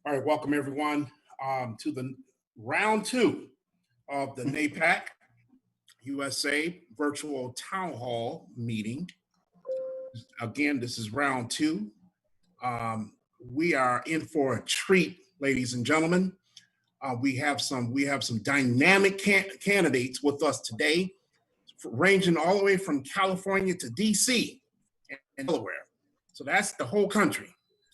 All right, welcome everyone to the round two of the NAPAC USA virtual town hall meeting. Again, this is round two. We are in for a treat, ladies and gentlemen. We have some dynamic candidates with us today, ranging all the way from California to DC and Delaware. So that's the whole country.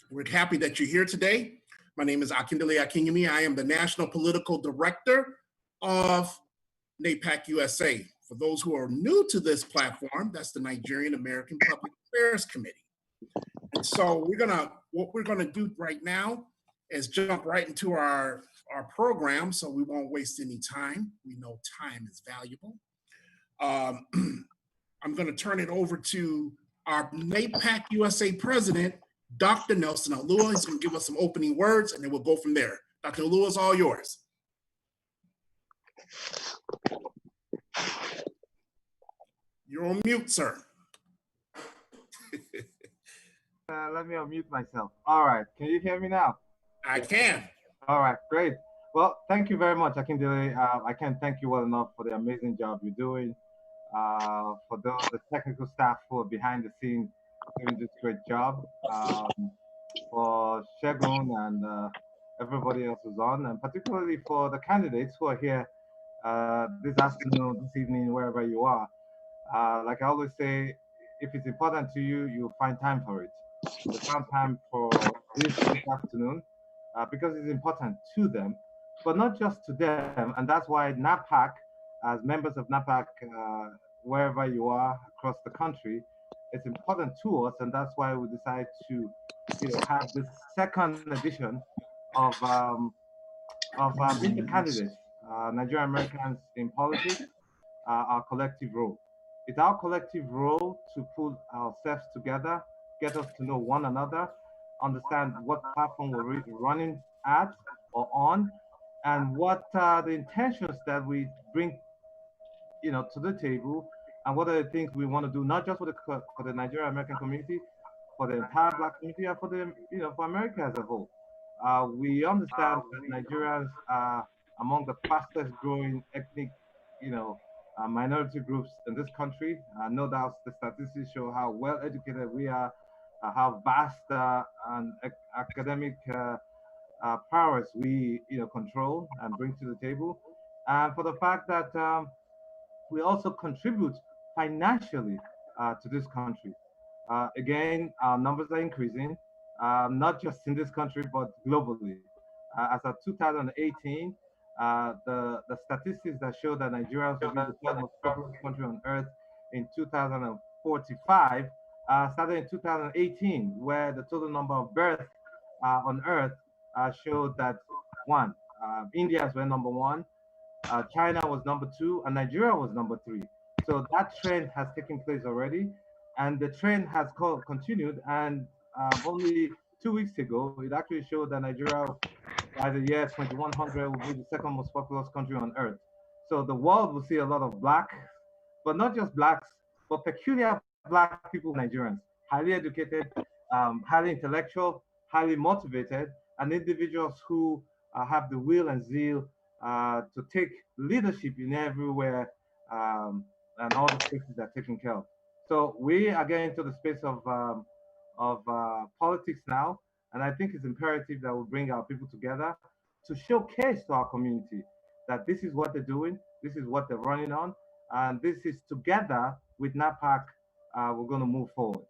We're happy that you're here today. My name is Akindele Akinyemi. I am the National Political Director of NAPAC USA. For those who are new to this platform, that's the Nigerian American Public Affairs Committee. And so what we're gonna do right now is jump right into our program, so we won't waste any time. We know time is valuable. I'm gonna turn it over to our NAPAC USA president, Dr. Nelson Alua. He's going to give us some opening words, and then we'll go from there. Dr. Alua, is all yours. You're on mute, sir. Let me unmute myself. All right. Can you hear me now? I can. All right. Great. Well, thank you very much, Akindele. I can't thank you well enough for the amazing job you're doing. For the technical staff who are behind the scenes doing this great job. For Shegun and everybody else who's on, and particularly for the candidates who are here this afternoon, this evening, wherever you are. Like I always say, if it's important to you, you'll find time for it. We found time for this afternoon because it's important to them, but not just to them. And that's why NAPAC, as members of NAPAC, wherever you are across the country, it's important to us, and that's why we decided to, have this second edition of Meet the Candidates, Nigerian Americans in Politics, our collective role. It's our collective role to put ourselves together, get us to know one another, understand what platform we're running at or on, and what are the intentions that we bring, to the table, and what are the things we want to do, not just for the Nigerian American community, for the entire Black community, and for the for America as a whole. We understand that Nigerians are among the fastest growing ethnic, minority groups in this country. No doubt the statistics show how well educated we are, how vast and academic powers we control and bring to the table, and for the fact that we also contribute financially to this country. Again, our numbers are increasing, not just in this country, but globally. As of 2018, the statistics that show that Nigeria will be the third most populous country on earth in 2045 started in 2018, where the total number of births on earth showed that one, India was number one, China was number two, and Nigeria was number three. So that trend has taken place already, and the trend has continued. And only 2 weeks ago, it actually showed that Nigeria, by the year 2100, will be the second most populous country on earth. So the world will see a lot of blacks, but not just blacks, but peculiar black people, Nigerians, highly educated, highly intellectual, highly motivated, and individuals who have the will and zeal to take leadership in everywhere, and all the spaces that are taken care of. So we are getting into the space of politics now, and I think it's imperative that we bring our people together to showcase to our community that this is what they're doing, this is what they're running on, and this is together with NAPAC, we're going to move forward.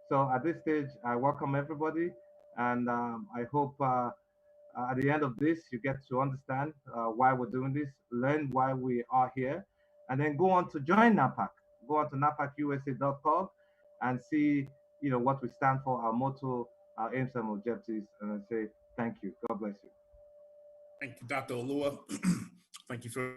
So at this stage, I welcome everybody, and I hope at the end of this, you get to understand why we're doing this, learn why we are here, and then go on to join NAPAC. Go on to napacusa.org and see, what we stand for, our motto, our aims and objectives, and I say thank you. God bless you. Thank you, Dr. Alua. Thank you for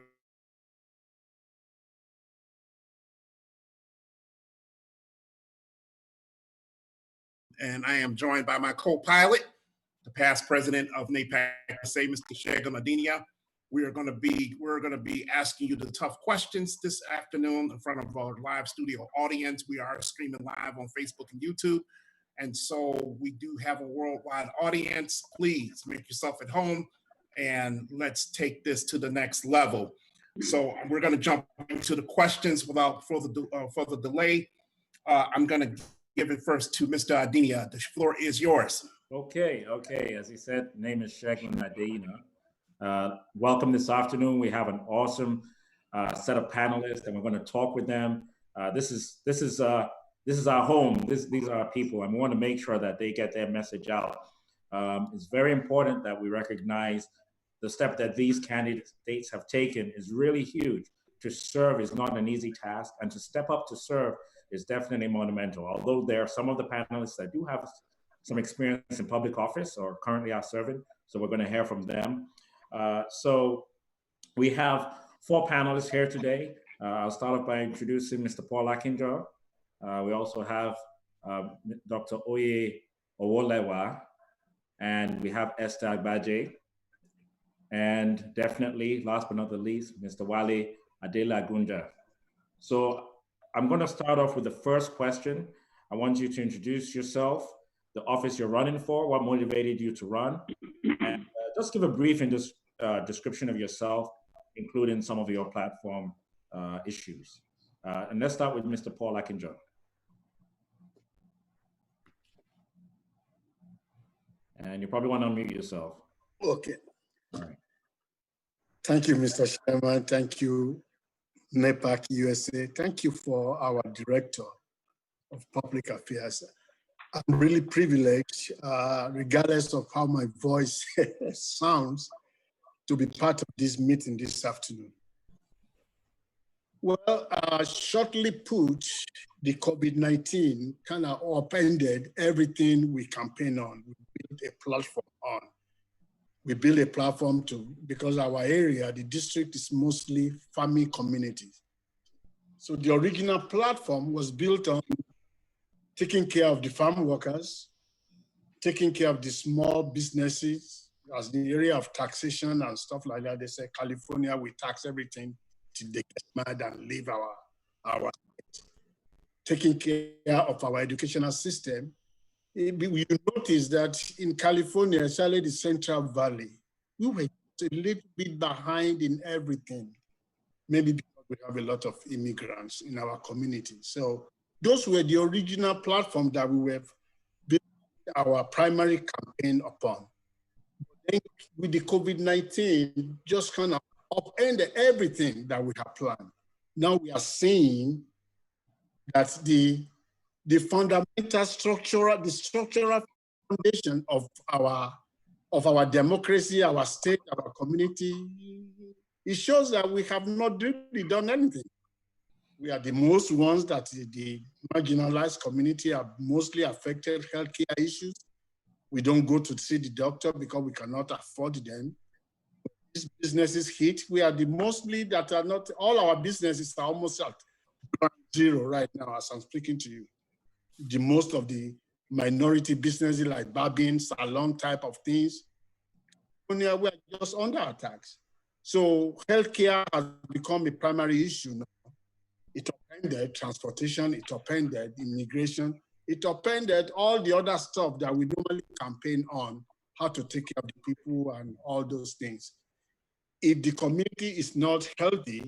and I am joined by my co-pilot, the past president of NAPAC USA, Mr. Shegun Adenia. We're going to be asking you the tough questions this afternoon in front of our live studio audience. We are streaming live on Facebook and YouTube. And so we do have a worldwide audience. Please make yourself at home and let's take this to the next level. So we're going to jump into the questions without further delay. I'm going to give it first to Mr. Adenia. The floor is yours. Okay. As he said, name is Shegun Adena. Welcome this afternoon. We have an awesome set of panelists, and we're going to talk with them. This is our home. These are our people, and we want to make sure that they get their message out. It's very important that we recognize the step that these candidates have taken is really huge. To serve is not an easy task, and to step up to serve is definitely monumental. Although there are some of the panelists that do have some experience in public office or currently are serving, so we're going to hear from them. So we have 4 panelists here today. I'll start off by introducing Mr. Paul Akinjo. We also have Dr. Oye Owolewa, and we have Esther Agbaje. And definitely, last but not the least, Mr. Wale Adela Gunja. So I'm going to start off with the first question. I want you to introduce yourself, the office you're running for, what motivated you to run, and just give a brief description of yourself, including some of your platform issues. And let's start with Mr. Paul Akinjo. And you probably want to unmute yourself. Okay. All right. Thank you, Mr. Chairman. Thank you, NAPAC USA. Thank you for our Director of Public Affairs. I'm really privileged, regardless of how my voice sounds, to be part of this meeting this afternoon. Well, shortly put, the COVID-19 kind of upended everything we campaign on. We built a platform on. We built a platform because our area, the district, is mostly farming communities. So the original platform was built on taking care of the farm workers, taking care of the small businesses, as the area of taxation and stuff like that. They say California, we tax everything till they get mad and leave our state. Taking care of our educational system. You notice that in California, especially the Central Valley, we were a little bit behind in everything. Maybe because we have a lot of immigrants in our community. So those were the original platform that we were building our primary campaign upon. Then with the COVID-19, just kind of upended everything that we have planned. Now we are seeing that the fundamental structural foundation of our democracy, our state, our community, it shows that we have not really done anything. We are the most ones that the marginalized community are mostly affected healthcare issues. We don't go to see the doctor because we cannot afford them. These businesses hit. We are the mostly that are not, all our businesses are almost at zero right now as I'm speaking to you. The most of the minority businesses like barbing, salon type of things, we are just under attacks. So healthcare has become a primary issue now. It upended transportation, it upended immigration, it upended all the other stuff that we normally campaign on, how to take care of the people and all those things. If the community is not healthy,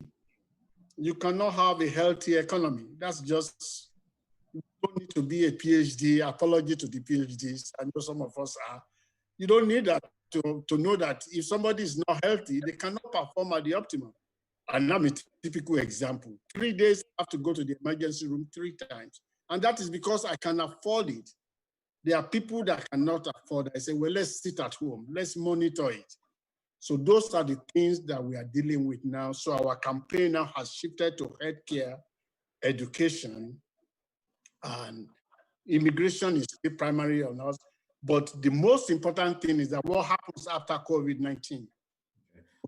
you cannot have a healthy economy. That's just, you don't need to be a PhD, apology to the PhDs. I know some of us are. You don't need that to know that if somebody is not healthy, they cannot perform at the optimum. And I'm a typical example. 3 days I have to go to the emergency room 3 times. And that is because I can afford it. There are people that cannot afford it. I say, well, let's sit at home. Let's monitor it. So those are the things that we are dealing with now. So our campaign now has shifted to healthcare, education, and immigration is still primary on us. But the most important thing is that what happens after COVID-19.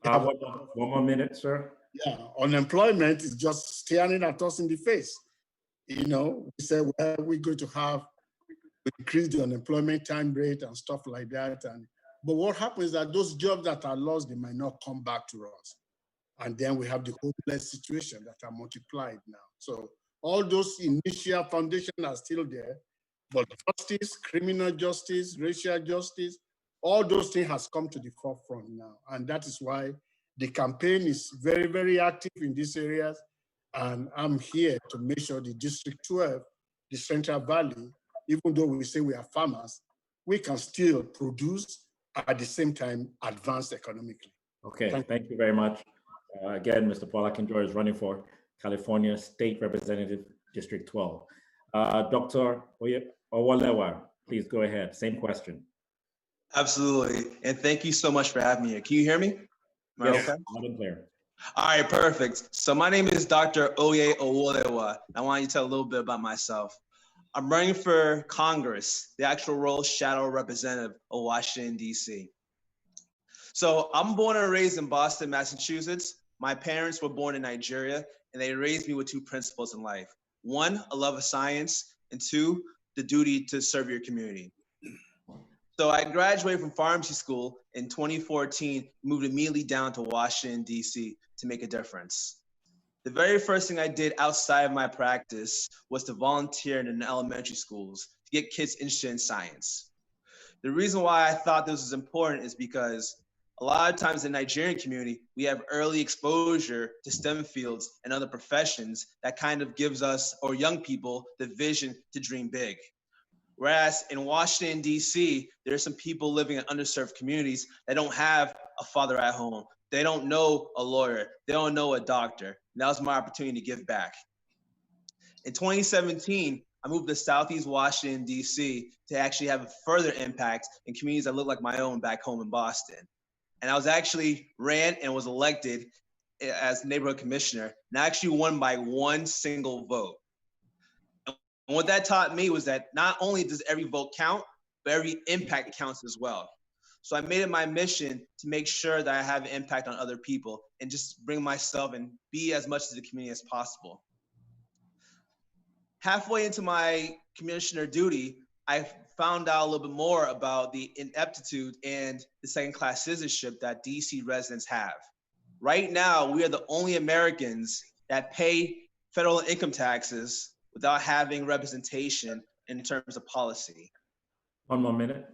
One more minute, sir. Yeah, unemployment is just staring at us in the face. You know, we say, well, we're going to have increase the unemployment time rate and stuff like that. But what happens is that those jobs that are lost, they might not come back to us. And then we have the hopeless situation that are multiplied now. So all those initial foundations are still there. But justice, criminal justice, racial justice, all those things has come to the forefront now. And that is why the campaign is very, very active in these areas. And I'm here to make sure the District 12, the Central Valley, even though we say we are farmers, we can still produce at the same time advance economically. Okay, thank you very much. Again, Mr. Paul Akinjor is running for California State Representative, District 12. Dr. Owalewa, please go ahead. Same question. Absolutely. And thank you so much for having me here. Can you hear me? Am I Yes, okay? loud and clear. All right, perfect. So my name is Dr. Oye Owolewa. I want you to tell a little bit about myself. I'm running for Congress, the actual role shadow representative of Washington, D.C. So I'm born and raised in Boston, Massachusetts. My parents were born in Nigeria, and they raised me with two principles in life. One, a love of science, and two, the duty to serve your community. So I graduated from pharmacy school in 2014, moved immediately down to Washington, D.C. to make a difference. The very first thing I did outside of my practice was to volunteer in elementary schools to get kids interested in science. The reason why I thought this was important is because a lot of times in the Nigerian community, we have early exposure to STEM fields and other professions that kind of gives us, or young people, the vision to dream big. Whereas in Washington, D.C., there's some people living in underserved communities that don't have a father at home. They don't know a lawyer. They don't know a doctor. And that was my opportunity to give back. In 2017, I moved to Southeast Washington, D.C. to actually have a further impact in communities that look like my own back home in Boston. And I was actually ran and was elected as neighborhood commissioner, and I actually won by one single vote. And what that taught me was that not only does every vote count, but every impact counts as well. So I made it my mission to make sure that I have an impact on other people and just bring myself and be as much as the community as possible. Halfway into my commissioner duty, I found out a little bit more about the ineptitude and the second-class citizenship that DC residents have. Right now, we are the only Americans that pay federal income taxes without having representation in terms of policy. One more minute.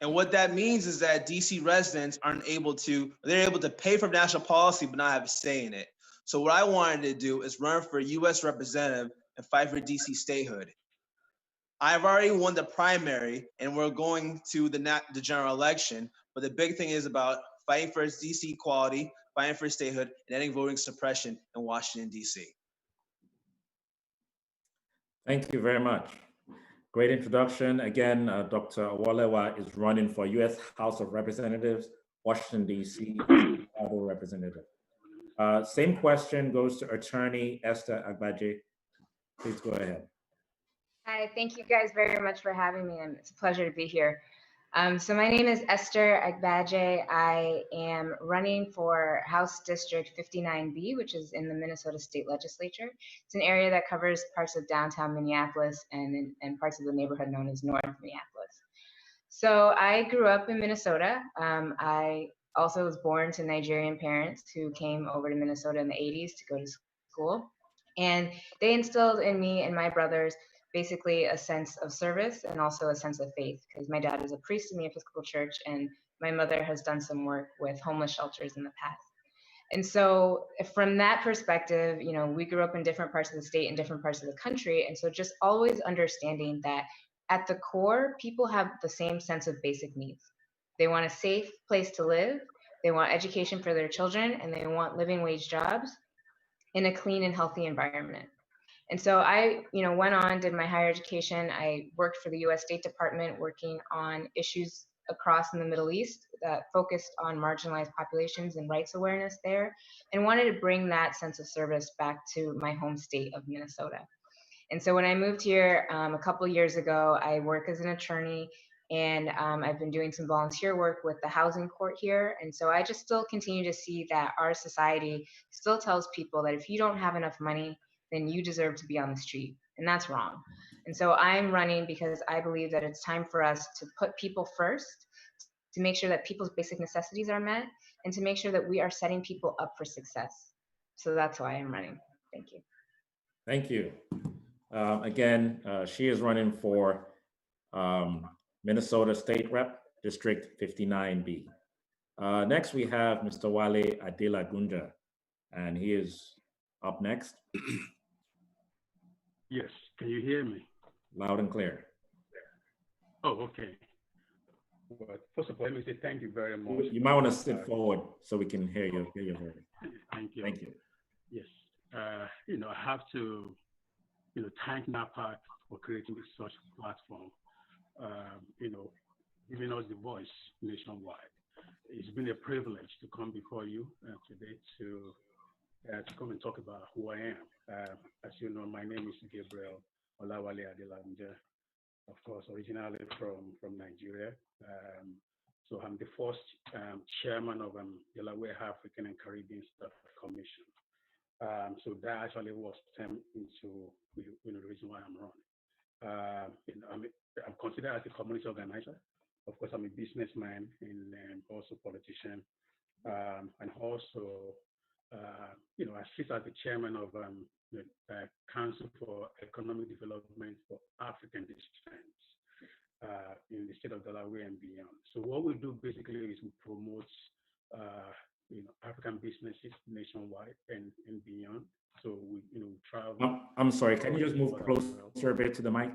And what that means is that DC residents aren't able to, they're able to pay for national policy, but not have a say in it. So what I wanted to do is run for US representative and fight for DC statehood. I've already won the primary and we're going to the general election, but the big thing is about fighting for DC equality, fighting for statehood, and ending voting suppression in Washington, DC. Thank you very much. Great introduction. Again, Dr. Owalewa is running for U.S. House of Representatives, Washington, D.C. Chicago representative. Same question goes to Attorney Esther Agbaje. Please go ahead. Hi, thank you guys very much for having me, and it's a pleasure to be here. So my name is Esther Agbaje. I am running for House District 59B, which is in the Minnesota State Legislature. It's an area that covers parts of downtown Minneapolis and parts of the neighborhood known as North Minneapolis. So I grew up in Minnesota. I also was born to Nigerian parents who came over to Minnesota in the 80s to go to school. And they instilled in me and my brothers basically a sense of service and also a sense of faith, because my dad is a priest in the Episcopal Church and my mother has done some work with homeless shelters in the past. And so from that perspective, you know, we grew up in different parts of the state and different parts of the country. And so just always understanding that at the core, people have the same sense of basic needs. They want a safe place to live, they want education for their children, and they want living wage jobs in a clean and healthy environment. And so I, went on, did my higher education. I worked for the U.S. State Department, working on issues across in the Middle East that focused on marginalized populations and rights awareness there, and wanted to bring that sense of service back to my home state of Minnesota. And so when I moved here a couple of years ago, I work as an attorney, and I've been doing some volunteer work with the housing court here. And so I just still continue to see that our society still tells people that if you don't have enough money, then you deserve to be on the street. And that's wrong. And so I'm running because I believe that it's time for us to put people first, to make sure that people's basic necessities are met, and to make sure that we are setting people up for success. So that's why I'm running. Thank you. Thank you. Again, she is running for Minnesota State Rep, District 59B. Next, we have Mr. Wale Adelagunja, and he is up next. Yes, can you hear me? Loud and clear. Oh, okay. Well, first of all, let me say thank you very much. You might want to sit forward so we can hear you. Thank you. Thank you. Yes. I have to, thank NAPAC for creating such a platform, giving us the voice nationwide. It's been a privilege to come before you today to come and talk about who I am. As you know, my name is Gabriel Olawale Adelanja, of course, originally from Nigeria. So I'm the first chairman of Delaware African and Caribbean Staff Commission. So that actually was turned into the reason why I'm running. I'm considered as a community organizer. Of course, I'm a businessman and also politician, and also, I sit as the chairman of the Council for Economic Development for African Descent in the state of Delaware and beyond. So what we do basically is we promote, African businesses nationwide and beyond. So we travel. I'm sorry, can you just move closer a bit to the mic?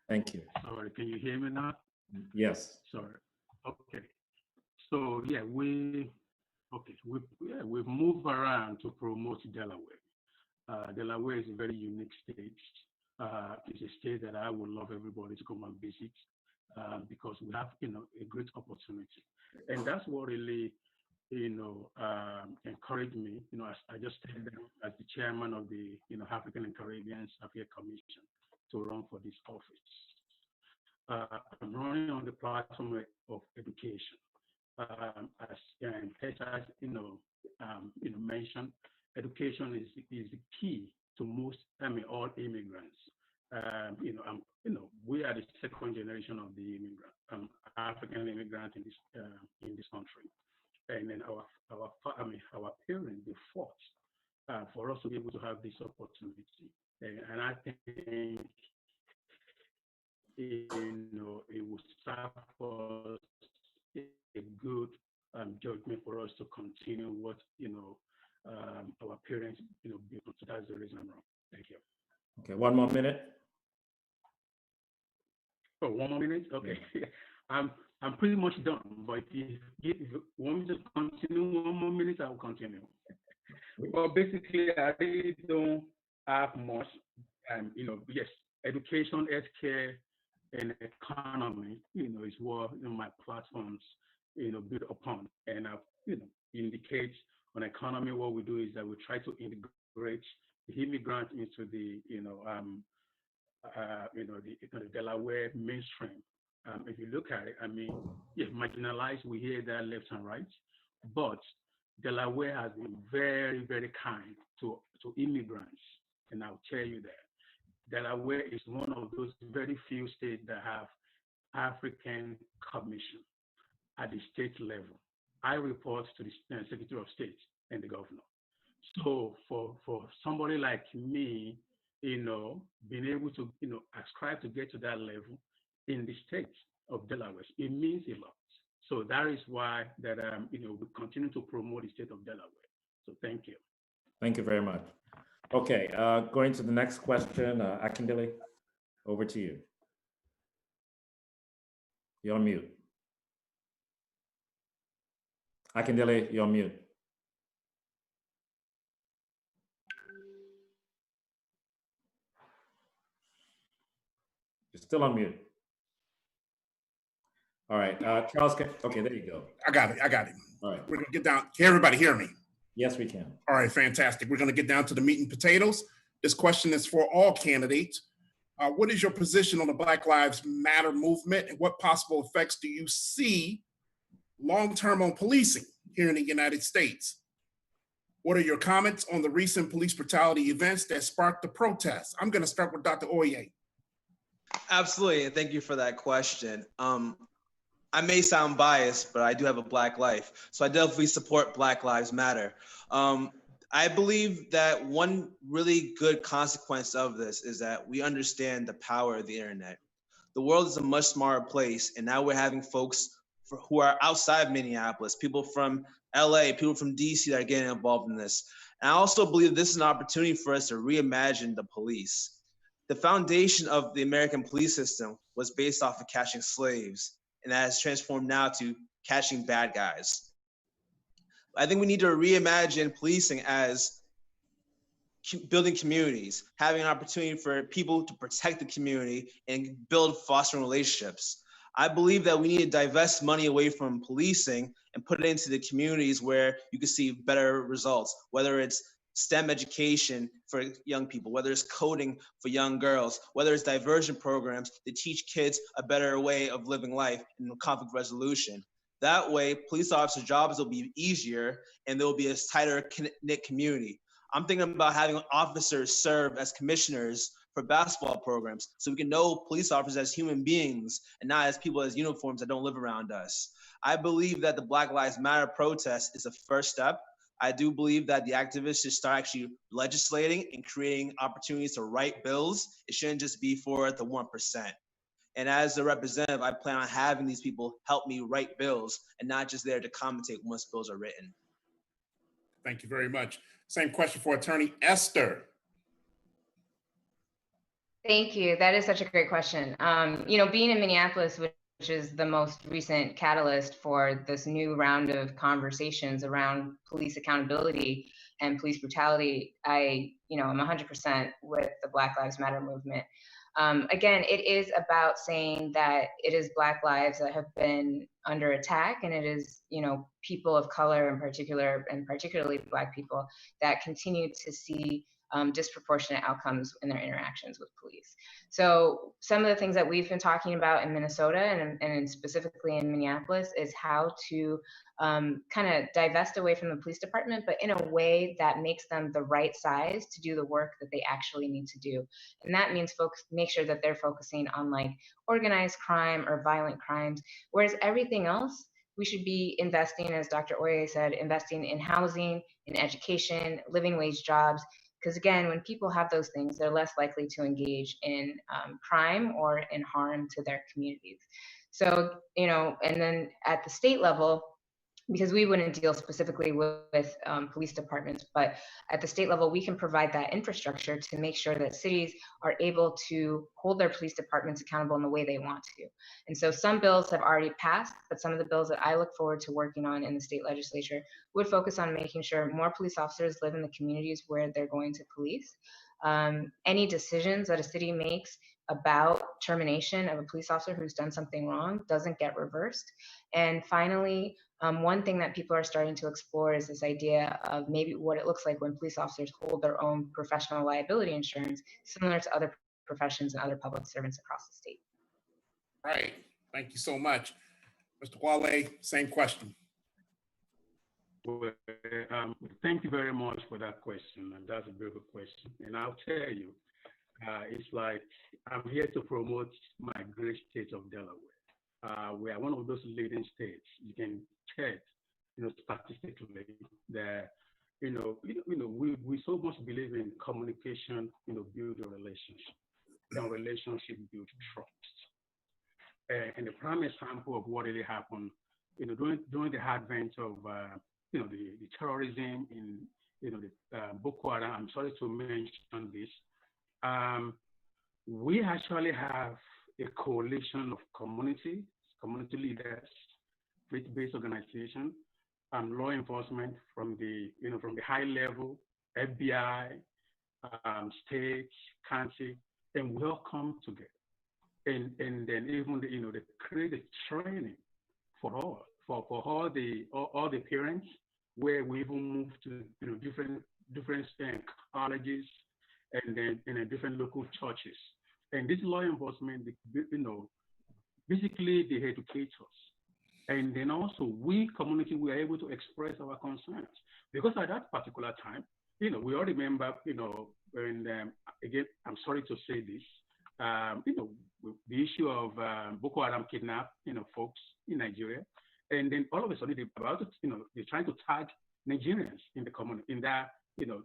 Thank you. Sorry, can you hear me now? Yes. Sorry. Okay. So yeah, we've moved around to promote Delaware. Delaware is a very unique state. It's a state that I would love everybody to come and visit because we have, a great opportunity, and that's what really, encouraged me. As I just stated as the chairman of the, African and Caribbean Affairs Commission to run for this office. I'm running on the platform of education. As mentioned, education is the key to most, all immigrants. We are the second generation of the immigrant, African immigrants in this country, and then our parents they fought for us to be able to have this opportunity, and I think it will serve us a good judgment for us to continue what our parents built. So that's the reason I'm wrong. Thank you. Okay, 1 more minute. Oh, 1 more minute? Okay. I'm pretty much done, but if you want me to continue 1 more minute, I'll continue. Well, basically, I really don't have much. Yes, education, healthcare, and economy, is what my platforms, build upon. And indicate on economy, what we do is that we try to integrate the immigrants into the, the Delaware mainstream. If you look at it, yes, marginalized, we hear that left and right, but Delaware has been very, very kind to immigrants, and I'll tell you that. Delaware is one of those very few states that have African Commission at the state level. I report to the Secretary of State and the governor. So for somebody like me, being able to, ascribe to get to that level in the state of Delaware, it means a lot. So that is why that, we continue to promote the state of Delaware. So thank you. Thank you very much. Okay, going to the next question, Akindele, over to you. You're on mute. Akindele, you're on mute. You're still on mute. All right, Charles, okay, there you go. I got it. All right. We're gonna get down. Can everybody hear me? Yes, we can. All right, fantastic. We're gonna get down to the meat and potatoes. This question is for all candidates. What is your position on the Black Lives Matter movement, and what possible effects do you see long-term on policing here in the United States? What are your comments on the recent police brutality events that sparked the protests? I'm gonna start with Dr. Oye. Absolutely, and thank you for that question. I may sound biased, but I do have a Black life, so I definitely support Black Lives Matter. I believe that one really good consequence of this is that we understand the power of the internet. The world is a much smaller place, and now we're having folks who are outside Minneapolis, people from LA, people from DC that are getting involved in this. And I also believe this is an opportunity for us to reimagine the police. The foundation of the American police system was based off of catching slaves, and that has transformed now to catching bad guys. I think we need to reimagine policing as building communities, having an opportunity for people to protect the community and build fostering relationships. I believe that we need to divest money away from policing and put it into the communities where you can see better results, whether it's STEM education for young people, whether it's coding for young girls, whether it's diversion programs to teach kids a better way of living life and conflict resolution. That way, police officer jobs will be easier and there will be a tighter knit community. I'm thinking about having officers serve as commissioners for basketball programs so we can know police officers as human beings and not as people as uniforms that don't live around us. I believe that the Black Lives Matter protest is a first step. I do believe that the activists should start actually legislating and creating opportunities to write bills. It shouldn't just be for the 1%. And as a representative, I plan on having these people help me write bills and not just there to commentate once bills are written. Thank you very much. Same question for Attorney Esther. Thank you. That is such a great question. You know, being in Minneapolis, which is the most recent catalyst for this new round of conversations around police accountability and police brutality, I'm 100% with the Black Lives Matter movement. Again, it is about saying that it is Black lives that have been under attack, and it is, people of color in particular, and particularly Black people, that continue to see disproportionate outcomes in their interactions with police. So some of the things that we've been talking about in Minnesota and specifically in Minneapolis is how to kind of divest away from the police department, but in a way that makes them the right size to do the work that they actually need to do. And that means folks make sure that they're focusing on like organized crime or violent crimes, whereas everything else, we should be investing, as Dr. Oye said, investing in housing, in education, living wage jobs. Because again, when people have those things, they're less likely to engage in crime or in harm to their communities. So, and then at the state level, because we wouldn't deal specifically with police departments, but at the state level, we can provide that infrastructure to make sure that cities are able to hold their police departments accountable in the way they want to. And so some bills have already passed, but some of the bills that I look forward to working on in the state legislature would focus on making sure more police officers live in the communities where they're going to police. Any decisions that a city makes about termination of a police officer who's done something wrong doesn't get reversed. And finally, one thing that people are starting to explore is this idea of maybe what it looks like when police officers hold their own professional liability insurance, similar to other professions and other public servants across the state. All right, thank you so much. Mr. Wale, same question. Well, thank you very much for that question, and that's a very good question. And I'll tell you, it's like I'm here to promote my great state of Delaware. We are one of those leading states. You can check, statistically that, we so much believe in communication, build a relationship, and relationship build trust. And the prime example of what really happened, during the advent of, the terrorism in, the Boko Haram. I'm sorry to mention this. We actually have a coalition of community leaders, faith-based organization, law enforcement from the high level, FBI, state, county, and we all come together. And then even they create a training for all the parents, where we even move to different colleges and then in different local churches. And this law enforcement, basically they educate us. And then also we community, we are able to express our concerns. Because at that particular time, we all remember, when, again, I'm sorry to say this, the issue of Boko Haram kidnap, folks in Nigeria. And then all of a sudden they're trying to tag Nigerians in the community, in that,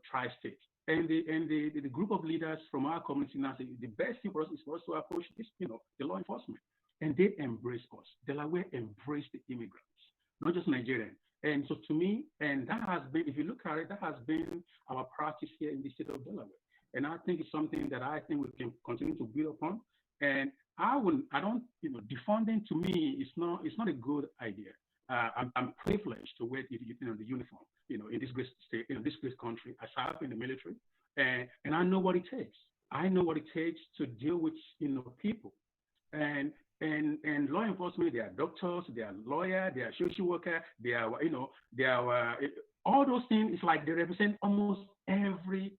tri-state. the group of leaders from our community now say the best thing for us is for us to approach this, the law enforcement. And they embrace us. Delaware embraced the immigrants, not just Nigerian. And so to me, and that has been, if you look at it, that has been our practice here in the state of Delaware. And I think it's something that I think we can continue to build upon. And defunding to me is not a good idea. I'm privileged to wear the uniform, in this great state, in this great country. I serve in the military, and I know what it takes. I know what it takes to deal with people, and law enforcement. They are doctors, they are lawyers, they are social workers, they are all those things. It's like they represent almost every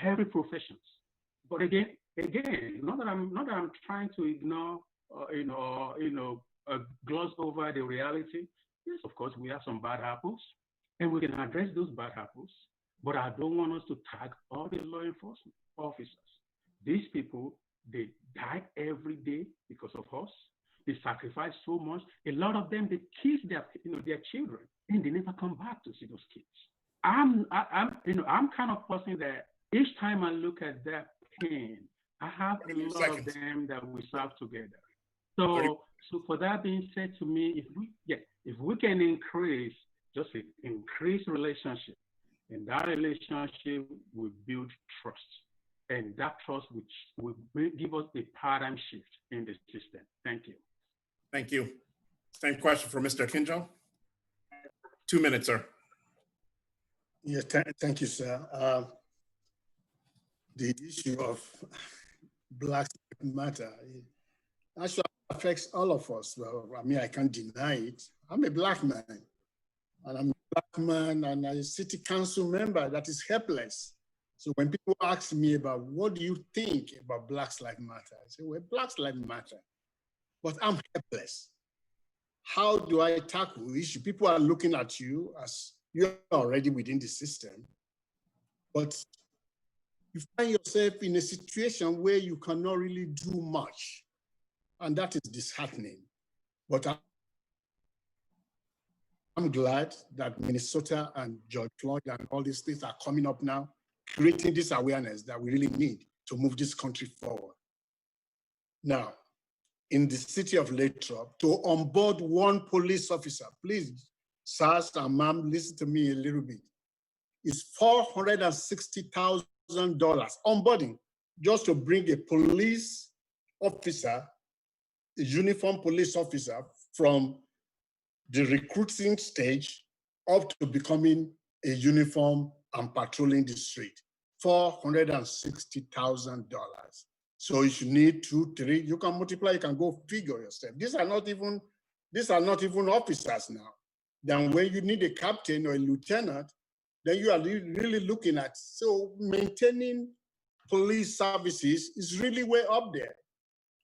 every professions. But again, not that I'm trying to ignore gloss over the reality. Yes, of course, we have some bad apples, and we can address those bad apples. But I don't want us to tag all the law enforcement officers. These people, they die every day because of us. They sacrifice so much. A lot of them, they kill their children, and they never come back to see those kids. I'm kind of person that each time I look at that pain, I have a lot of them that we serve together. So for that being said, to me, if we can increase relationship, and that relationship will build trust, and that trust which will give us a paradigm shift in the system. Thank you. Thank you. Same question for Mr. Akinjo. 2 minutes, sir. Yeah, thank you, sir. The issue of Black Lives Matter actually affects all of us. Well, I mean, I can't deny it. I'm a Black man, and I'm a Black man and a city council member that is helpless. So when people ask me about what do you think about Black Lives Matter, I say, well, Black Lives Matter, but I'm helpless. How do I tackle the issue? People are looking at you as you're already within the system, but you find yourself in a situation where you cannot really do much. And that is disheartening. But I'm glad that Minnesota and George Floyd and all these things are coming up now, creating this awareness that we really need to move this country forward. Now, in the city of Lathrop, to onboard one police officer, please, sirs and ma'am, listen to me a little bit, is $460,000 onboarding just to bring a police officer, a uniform police officer, from the recruiting stage up to becoming a uniform and patrolling the street. $460,000. So if you need 2, 3, you can multiply, you can go figure yourself. These are not even officers now. Then when you need a captain or a lieutenant, then you are really looking at, so maintaining police services is really way up there.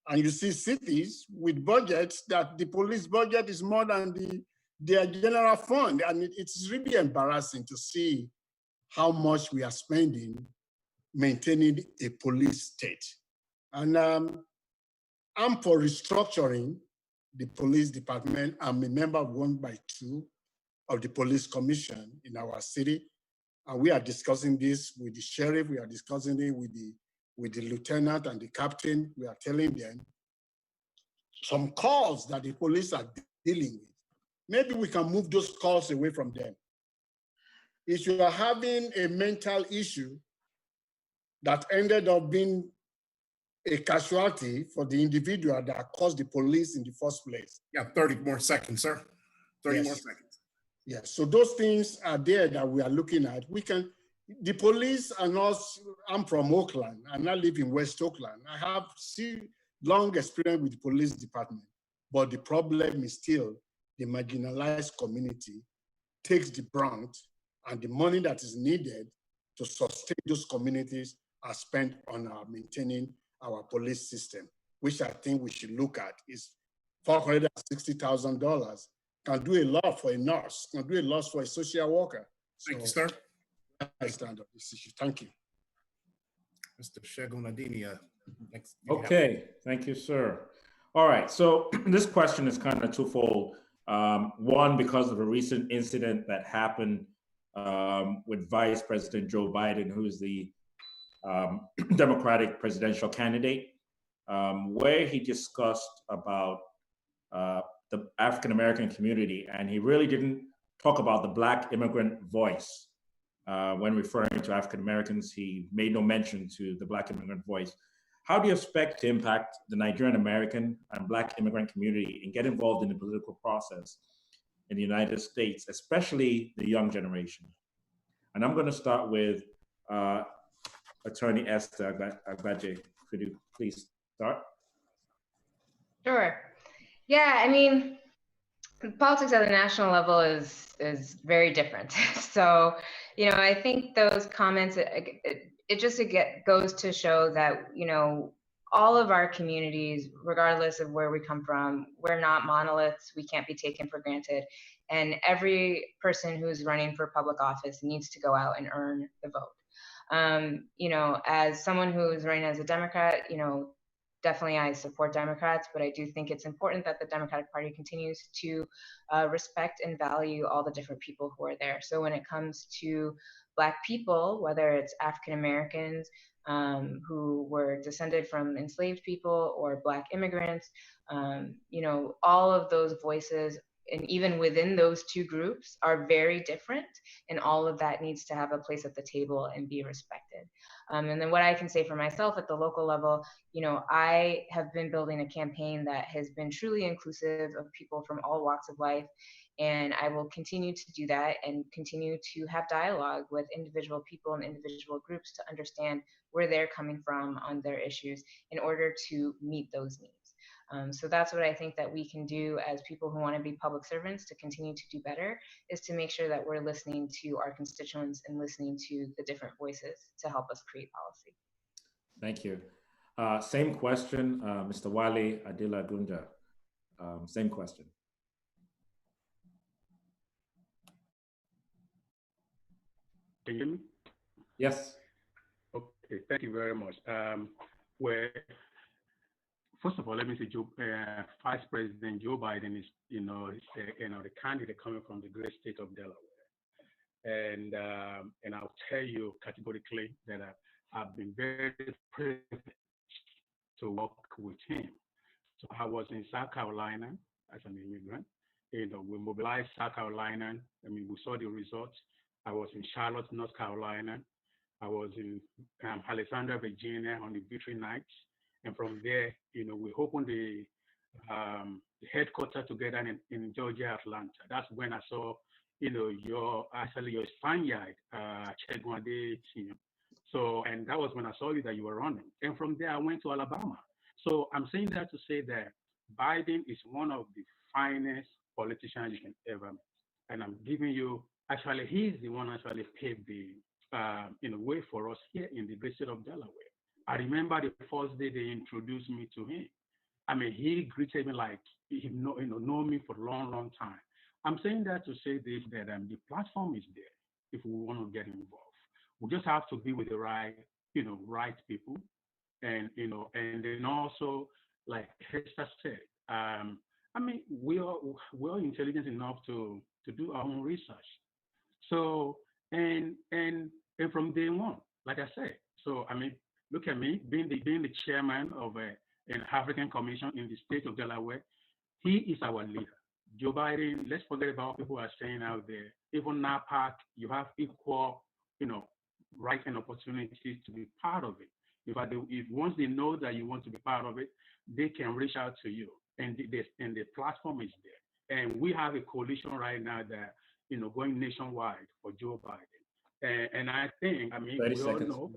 And you see cities with budgets that the police budget is more than their general fund. And it's really embarrassing to see how much we are spending maintaining a police state. And I'm for restructuring the police department. I'm a member of 1x2 of the police commission in our city. And we are discussing this with the sheriff. We are discussing it with the lieutenant and the captain. We are telling them some calls that the police are dealing with. Maybe we can move those calls away from them. If you are having a mental issue that ended up being a casualty for the individual that caused the police in the first place. Yeah, 30 more seconds, sir. 30 more seconds. Yes, so those things are there that we are looking at. The police are not, I'm from Oakland, and I live in West Oakland. I have long experience with the police department, but the problem is still the marginalized community takes the brunt, and the money that is needed to sustain those communities are spent on maintaining our police system, which I think we should look at. Is $460,000 can do a lot for a nurse, can do a lot for a social worker. Thank you, sir. I stand on this issue. Thank you. Mr. Shegun Adini, next. Okay, thank you, sir. All right, so this question is kind of twofold. One, because of a recent incident that happened with Vice President Joe Biden, who is the Democratic presidential candidate, where he discussed about the African American community, and he really didn't talk about the Black immigrant voice. When referring to African Americans, he made no mention to the Black immigrant voice. How do you expect to impact the Nigerian American and Black immigrant community and get involved in the political process in the United States, especially the young generation? And I'm going to start with Attorney Esther Agbaje. Could you please start? Sure. Yeah, I mean, politics at the national level is very different. So, you know, I think those comments, it just goes to show that, you know, all of our communities, regardless of where we come from, we're not monoliths. We can't be taken for granted. And every person who's running for public office needs to go out and earn the vote. You know, as someone who's running as a Democrat, you know, definitely I support Democrats, but I do think it's important that the Democratic Party continues to respect and value all the different people who are there. So when it comes to Black people, whether it's African Americans who were descended from enslaved people or Black immigrants, you know, all of those voices, and even within those two groups, are very different, and all of that needs to have a place at the table and be respected. And then what I can say for myself at the local level, you know, I have been building a campaign that has been truly inclusive of people from all walks of life, and I will continue to do that and continue to have dialogue with individual people and individual groups to understand where they're coming from on their issues in order to meet those needs. So that's what I think that we can do as people who want to be public servants to continue to do better, is to make sure that we're listening to our constituents and listening to the different voices to help us create policy. Thank you. Same question, Mr. Wale Adila Gunja. Same question. Can you hear me? Yes. Okay, thank you very much. Well, first of all, let me say, Vice President Joe Biden is, the candidate coming from the great state of Delaware, and I'll tell you categorically that I've been very privileged to work with him. So I was in South Carolina as an immigrant. You know, we mobilized South Carolina. I mean, we saw the results. I was in Charlotte, North Carolina. I was in Alexandria, Virginia on the Victory Nights. And from there, you know, we opened the headquarters together in Georgia, Atlanta. That's when I saw, you know, your Spaniard, Chegwande team. So, and that was when I saw you that you were running. And from there, I went to Alabama. So I'm saying that to say that Biden is one of the finest politicians you can ever meet. And I'm giving you, actually, he's the one actually paved the way for us here in the great state of Delaware. I remember the first day they introduced me to him. I mean, he greeted me like he know me for a long, long time. I'm saying that to say this, that the platform is there if we want to get involved. We just have to be with the right people. And, and then also, like Hester said, I mean, we are intelligent enough to do our own research. So, and from day one, like I said, so, I mean, look at me, being the chairman of an African commission in the state of Delaware. He is our leader. Joe Biden, let's forget about what people are saying out there. Even NAPAC, you have equal, right and opportunities to be part of it. If once they know that you want to be part of it, they can reach out to you, and the platform is there. And we have a coalition right now that going nationwide for Joe Biden. And I think, I mean, we all know.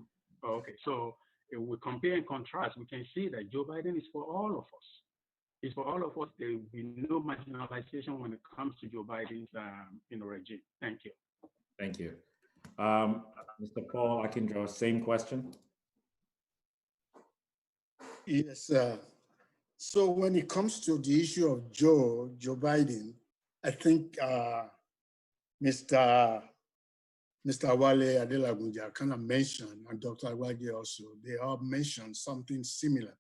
Okay, so if we compare and contrast, we can see that Joe Biden is for all of us. It's for all of us. There will be no marginalization when it comes to Joe Biden's regime. Thank you. Thank you. Mr. Paul Akinjo, same question. Yes. So when it comes to the issue of Joe Biden, I think Mr. Wale Adelagunja kind of mentioned, and Dr. Agbaje also, they all mentioned something similar.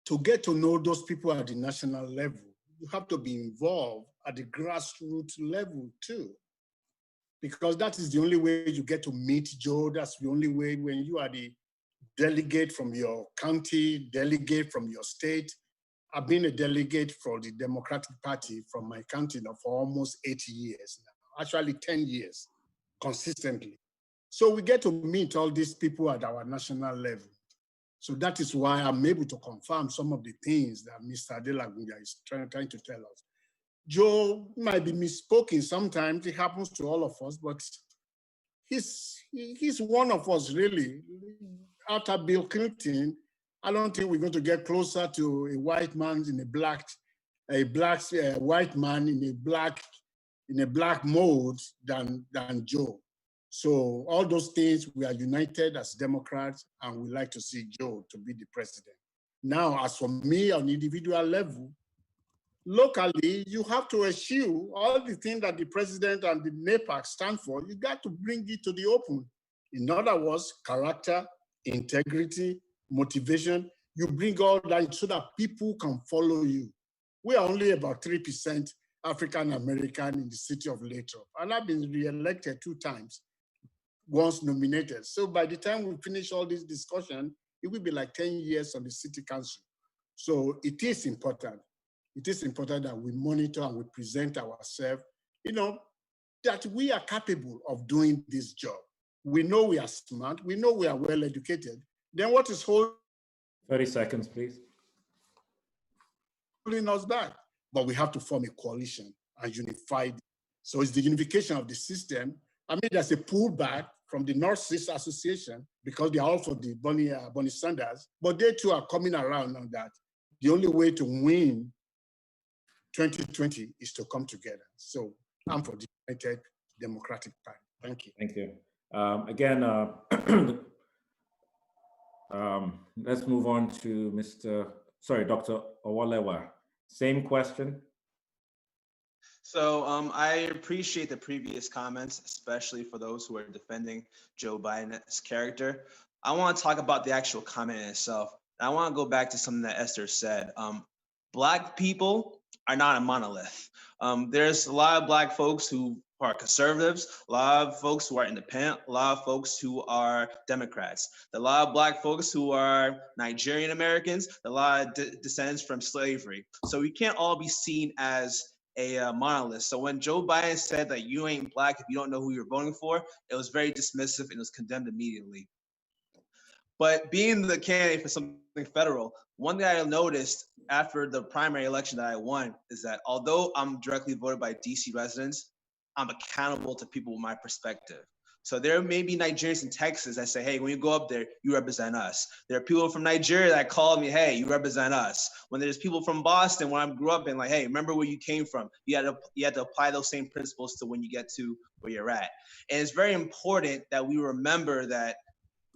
To get to know those people at the national level, you have to be involved at the grassroots level too. because that is the only way you get to meet Joe. That's the only way when you are the delegate from your county, delegate from your state. I've been a delegate for the Democratic Party from my county now for almost 8 years now, actually 10 years consistently. So we get to meet all these people at our national level. So that is why I'm able to confirm some of the things that Mr. De La Guya is trying to tell us. Joe might be misspoken sometimes, it happens to all of us, but he's one of us really. After Bill Clinton, I don't think we're going to get closer to a white man in a white man in a black mode than Joe. So all those things, we are united as Democrats, and we like to see Joe to be the president. Now, as for me on individual level, locally, you have to eschew all the things that the president and the NAPAC stand for. You got to bring it to the open. In other words, character, integrity, motivation. You bring all that so that people can follow you. We are only about 3% African American in the city of Lathrop, and I've been re-elected 2 times, once nominated. So by the time we finish all this discussion, it will be like 10 years on the city council. So it is important. It is important that we monitor and we present ourselves, that we are capable of doing this job. We know we are smart. We know we are well educated. Then what is holding 30 seconds, please. Us back? But we have to form a coalition and unify. So it's the unification of the system. I mean, there's a pullback from the North-East Association because they are also the Bernie Sanders, but they too are coming around on that. The only way to win 2020 is to come together. So I'm for the United Democratic Party. Thank you. Thank you. Again, let's move on to Dr. Owalewa. Same question. So I appreciate the previous comments, especially for those who are defending Joe Biden's character. I want to talk about the actual comment in itself. I want to go back to something that Esther said. Black people are not a monolith. There's a lot of Black folks who are conservatives, a lot of folks who are independent, a lot of folks who are Democrats, a lot of Black folks who are Nigerian Americans, a lot of descendants from slavery. So we can't all be seen as a monolith. So when Joe Biden said that you ain't Black if you don't know who you're voting for, it was very dismissive and was condemned immediately. But being the candidate for something federal, one thing I noticed after the primary election that I won is that although I'm directly voted by DC residents, I'm accountable to people with my perspective. So there may be Nigerians in Texas that say, hey, when you go up there, you represent us. There are people from Nigeria that call me, hey, you represent us. When there's people from Boston, where I grew up in, like, hey, remember where you came from. You had to apply those same principles to when you get to where you're at. And it's very important that we remember that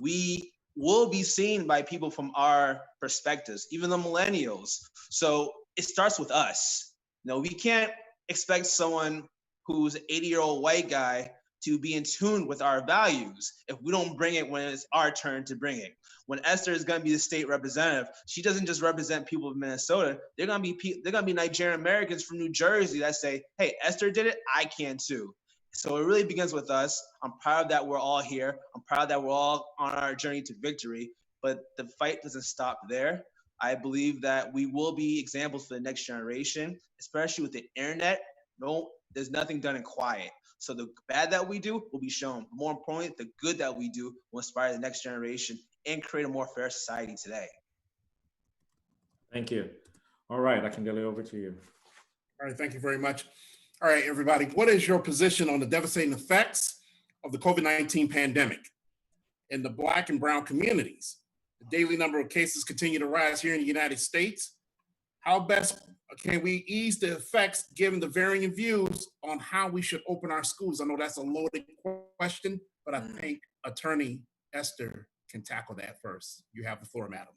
we will be seen by people from our perspectives, even the millennials. So it starts with us. We can't expect someone who's an 80-year-old white guy to be in tune with our values if we don't bring it when it's our turn to bring it. When Esther is going to be the state representative, she doesn't just represent people of Minnesota. They're going to be Nigerian Americans from New Jersey that say, hey, Esther did it, I can too. So it really begins with us. I'm proud that we're all here. I'm proud that we're all on our journey to victory, but the fight doesn't stop there. I believe that we will be examples for the next generation, especially with the internet. No, there's nothing done in quiet. So the bad that we do will be shown. More importantly, the good that we do will inspire the next generation and create a more fair society today. Thank you. All right, I can get it over to you. All right, thank you very much. All right, everybody, what is your position on the devastating effects of the COVID-19 pandemic in the Black and brown communities? The daily number of cases continue to rise here in the United States. How best can we ease the effects given the varying views on how we should open our schools? I know that's a loaded question, but I think Attorney Esther can tackle that first. You have the floor, madam.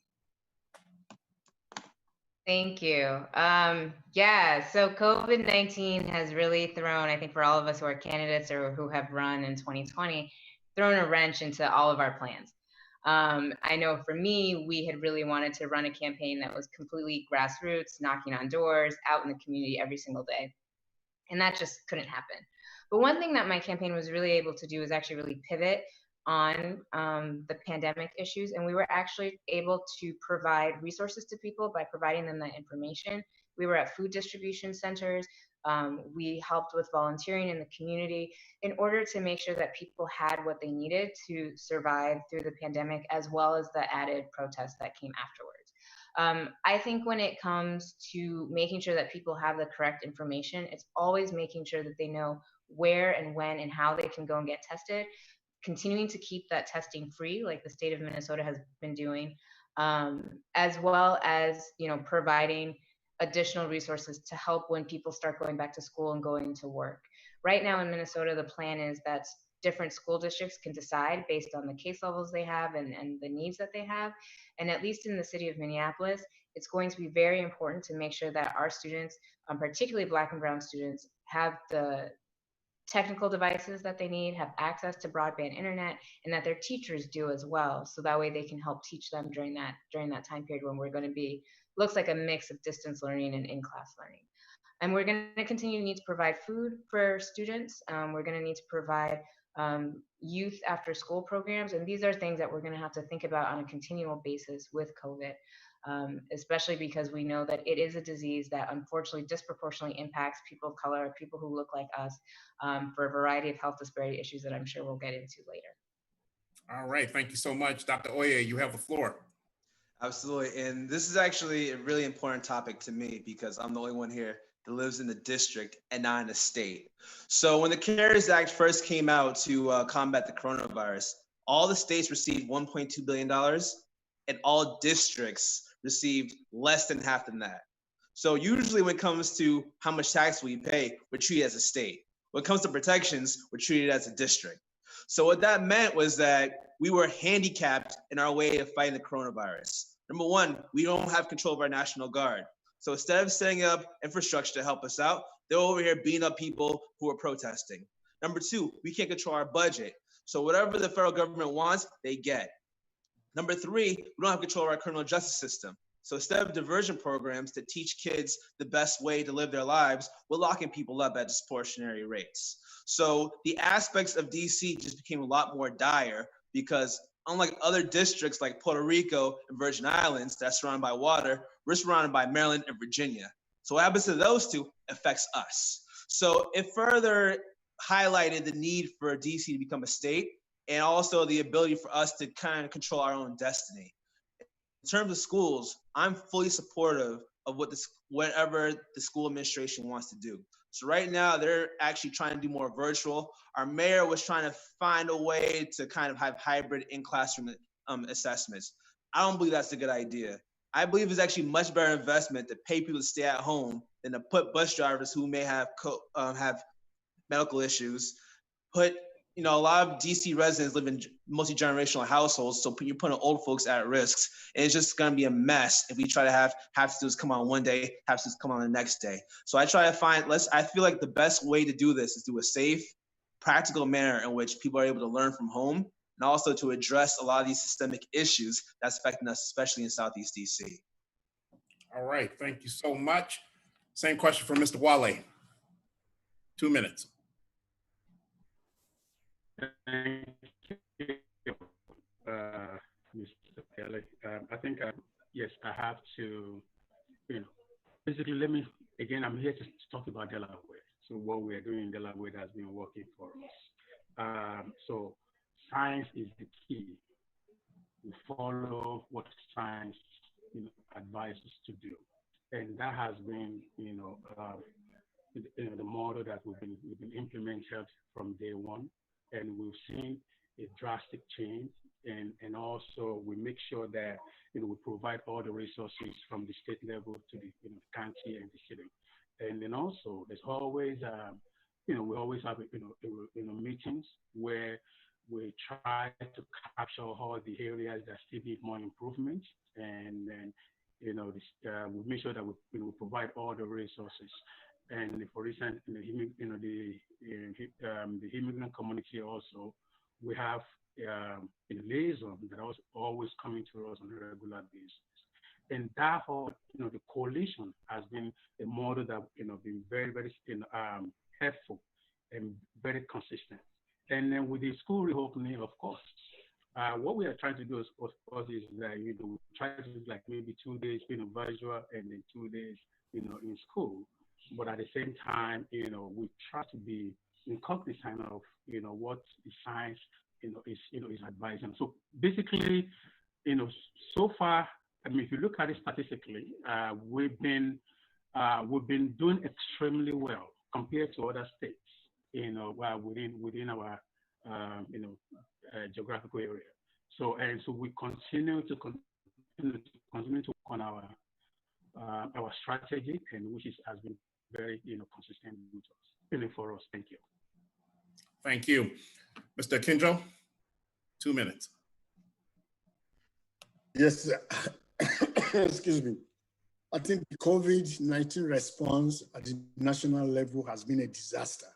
Thank you. Yeah, so COVID-19 has really thrown, I think for all of us who are candidates or who have run in 2020, thrown a wrench into all of our plans. I know for me, we had really wanted to run a campaign that was completely grassroots, knocking on doors, out in the community every single day. And that just couldn't happen. But one thing that my campaign was really able to do is actually really pivot on the pandemic issues. And we were actually able to provide resources to people by providing them that information. We were at food distribution centers. We helped with volunteering in the community in order to make sure that people had what they needed to survive through the pandemic, as well as the added protests that came afterwards. I think when it comes to making sure that people have the correct information, it's always making sure that they know where and when and how they can go and get tested, continuing to keep that testing free, like the state of Minnesota has been doing, as well as, you know, providing additional resources to help when people start going back to school and going to work. Right now in Minnesota, the plan is that different school districts can decide based on the case levels they have and the needs that they have. And at least in the city of Minneapolis, it's going to be very important to make sure that our students, particularly Black and Brown students, have the technical devices that they need, have access to broadband internet, and that their teachers do as well. So that way they can help teach them during that time period when we're going to be, looks like a mix of distance learning and in-class learning. And we're going to continue to need to provide food for students. We're going to need to provide youth after school programs. And these are things that we're going to have to think about on a continual basis with COVID, especially because we know that it is a disease that unfortunately disproportionately impacts people of color, people who look like us, for a variety of health disparity issues that I'm sure we'll get into later. All right, thank you so much. Dr. Oye, you have the floor. Absolutely. And this is actually a really important topic to me because I'm the only one here that lives in the district and not in the state. So when the CARES Act first came out to combat the coronavirus, all the states received $1.2 billion and all districts received less than half than that. So usually when it comes to how much tax we pay, we're treated as a state. When it comes to protections, we're treated as a district. So what that meant was that we were handicapped in our way of fighting the coronavirus. Number one, we don't have control of our National Guard. So instead of setting up infrastructure to help us out, they're over here beating up people who are protesting. Number two, we can't control our budget. So whatever the federal government wants, they get. Number three, we don't have control of our criminal justice system. So instead of diversion programs to teach kids the best way to live their lives, we're locking people up at disproportionate rates. So the aspects of DC just became a lot more dire because unlike other districts like Puerto Rico and Virgin Islands that's surrounded by water, we're surrounded by Maryland and Virginia. So what happens to those two affects us. So it further highlighted the need for DC to become a state and also the ability for us to kind of control our own destiny. In terms of schools, I'm fully supportive of whatever the school administration wants to do. So right now, they're actually trying to do more virtual. Our mayor was trying to find a way to kind of have hybrid in-classroom assessments. I don't believe that's a good idea. I believe it's actually much better investment to pay people to stay at home than to put bus drivers who may have medical issues, a lot of DC residents live in multi-generational households, so you're putting old folks at risk, and it's just going to be a mess if we try to have students come on one day, have students come on the next day. So I try to I feel like the best way to do this is through a safe, practical manner in which people are able to learn from home, and also to address a lot of these systemic issues that's affecting us, especially in Southeast DC. All right, thank you so much. Same question for Mr. Wale. 2 minutes. Thank you, Mr. Kelly. I think, yes, I have to, basically I'm here to talk about Delaware. So what we're doing in Delaware has been working for us. So science is the key. We follow what science advises to do. And that has been, the model that we've been implemented from day one. And we've seen a drastic change, and also we make sure that we provide all the resources from the state level to the county and the city, and then also there's always we always have meetings where we try to capture all the areas that still need more improvement, and then we make sure that we provide all the resources. And for instance, the immigrant community also, we have a liaison that is always coming to us on a regular basis. And that whole, the coalition has been a model that, been very, very, helpful and very consistent. And then with the school reopening, of course, what we are trying to do is, of course, is that, we try to do like maybe 2 days, virtual and then 2 days, in school. But at the same time, we try to be in cognizant of, what the science, is advising. So basically, so far, I mean, if you look at it statistically, we've been doing extremely well compared to other states, within our, geographical area. So we continue to work on our strategy, and which has been very, consistent with us, for us. Thank you. Thank you. Mr. Kinjo, 2 minutes. Yes, sir. Excuse me. I think the COVID-19 response at the national level has been a disaster.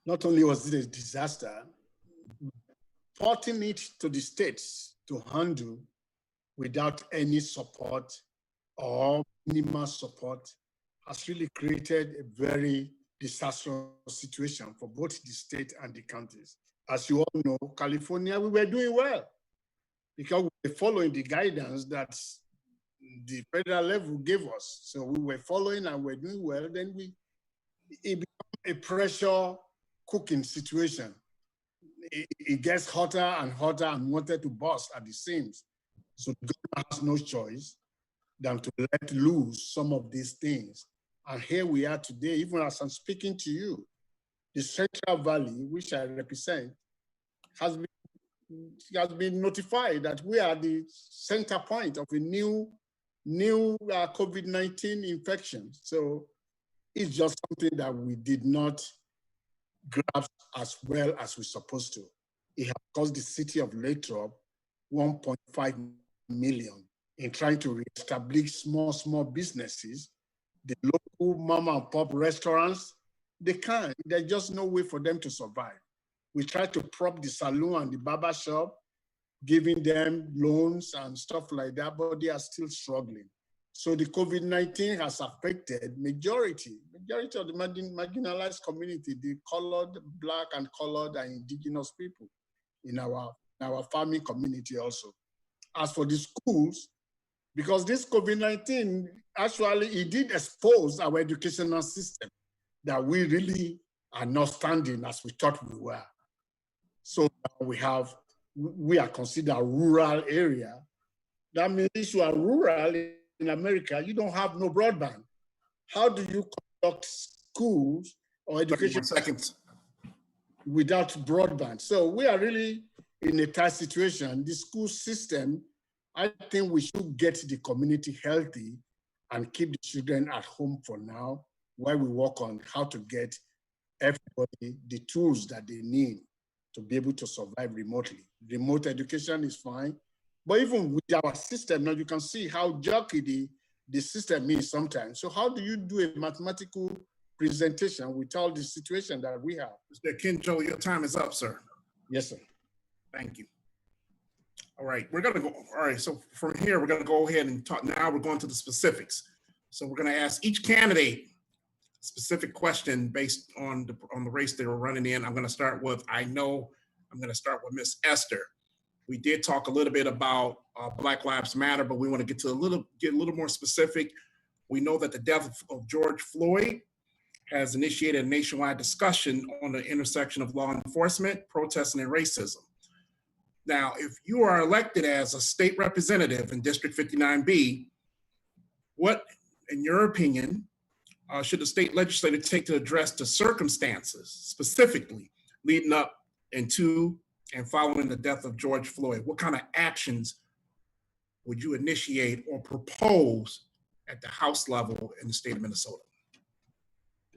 Not only was it a disaster, porting it to the states to handle without any support or minimal support has really created a very disastrous situation for both the state and the counties. As you all know, California, we were doing well because we were following the guidance that the federal level gave us. So we were following and we're doing well. Then it became a pressure cooking situation. It gets hotter and hotter and wanted to burst at the seams. So the government has no choice than to let loose some of these things. And here we are today, even as I'm speaking to you, the Central Valley, which I represent, has been notified that we are the center point of a new COVID-19 infection. So it's just something that we did not grasp as well as we're supposed to. It has cost the city of Lathrop 1.5 million in trying to reestablish small businesses. The local mama and pop restaurants, they can't. There's just no way for them to survive. We try to prop the salon and the barber shop, giving them loans and stuff like that, but they are still struggling. So the COVID-19 has affected majority of the marginalized community, the colored, Black and colored and indigenous people in our farming community also. As for the schools, because this COVID-19, actually, it did expose our educational system that we really are not standing as we thought we were. So we are considered a rural area. That means if you are rural in America, you don't have no broadband. How do you conduct schools or education without broadband? So we are really in a tight situation. The school system, I think we should get the community healthy and keep the children at home for now while we work on how to get everybody the tools that they need to be able to survive remotely. Remote education is fine, but even with our system, now you can see how jerky the system is sometimes. So how do you do a mathematical presentation with all the situation that we have? Mr. Kinjo, your time is up, sir. Yes, sir. Thank you. All right, we're gonna go, all right, so from here, we're gonna go ahead and talk, now we're going to the specifics. So we're gonna ask each candidate a specific question based on the race they were running in. I'm gonna start with Miss Esther. We did talk a little bit about Black Lives Matter, but we wanna get a little more specific. We know that the death of George Floyd has initiated a nationwide discussion on the intersection of law enforcement, protesting, and racism. Now, if you are elected as a state representative in District 59B, what, in your opinion, should the state legislature take to address the circumstances specifically leading up into and following the death of George Floyd? What kind of actions would you initiate or propose at the House level in the state of Minnesota?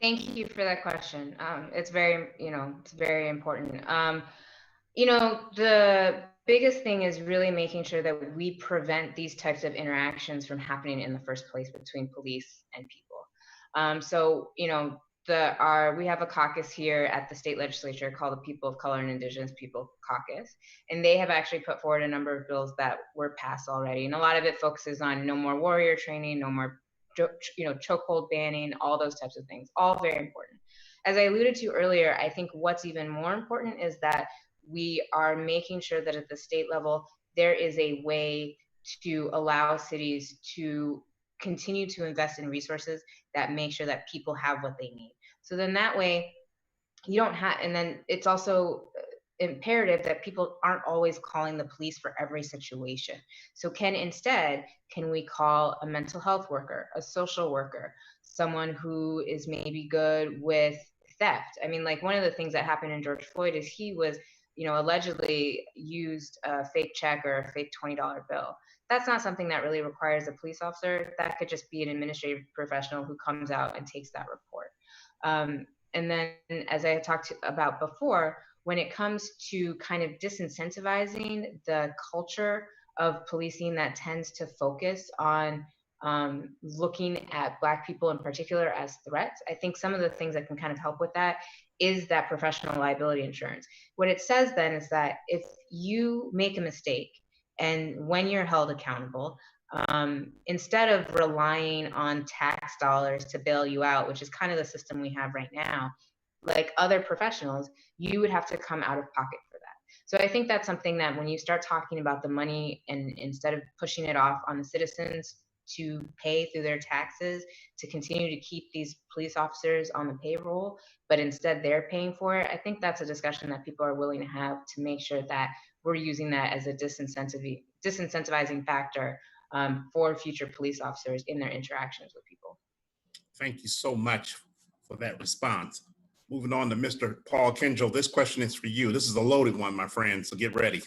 Thank you for that question. It's very important. The biggest thing is really making sure that we prevent these types of interactions from happening in the first place between police and people. we have a caucus here at the state legislature called the People of Color and Indigenous People Caucus, and they have actually put forward a number of bills that were passed already, and a lot of it focuses on no more warrior training, no more chokehold banning, all those types of things, all very important. As I alluded to earlier, I think what's even more important is that we are making sure that at the state level there is a way to allow cities to continue to invest in resources that make sure that people have what they need. So then that way you don't have, and then it's also imperative that people aren't always calling the police for every situation. So can we call a mental health worker, a social worker, someone who is maybe good with theft? I mean, like one of the things that happened in George Floyd is he was, allegedly used a fake check or a fake $20 bill. That's not something that really requires a police officer. That could just be an administrative professional who comes out and takes that report. And then, as I talked about before, when it comes to kind of disincentivizing the culture of policing that tends to focus on looking at Black people in particular as threats, I think some of the things that can kind of help with that is that professional liability insurance. What it says then is that if you make a mistake and when you're held accountable, instead of relying on tax dollars to bail you out, which is kind of the system we have right now, like other professionals, you would have to come out of pocket for that. So I think that's something that when you start talking about the money and instead of pushing it off on the citizens to pay through their taxes to continue to keep these police officers on the payroll, but instead they're paying for it, I think that's a discussion that people are willing to have to make sure that we're using that as a disincentivizing factor for future police officers in their interactions with people. Thank you so much for that response. Moving on to Mr. Paul Kinjal. This question is for you. This is a loaded one, my friend, so get ready.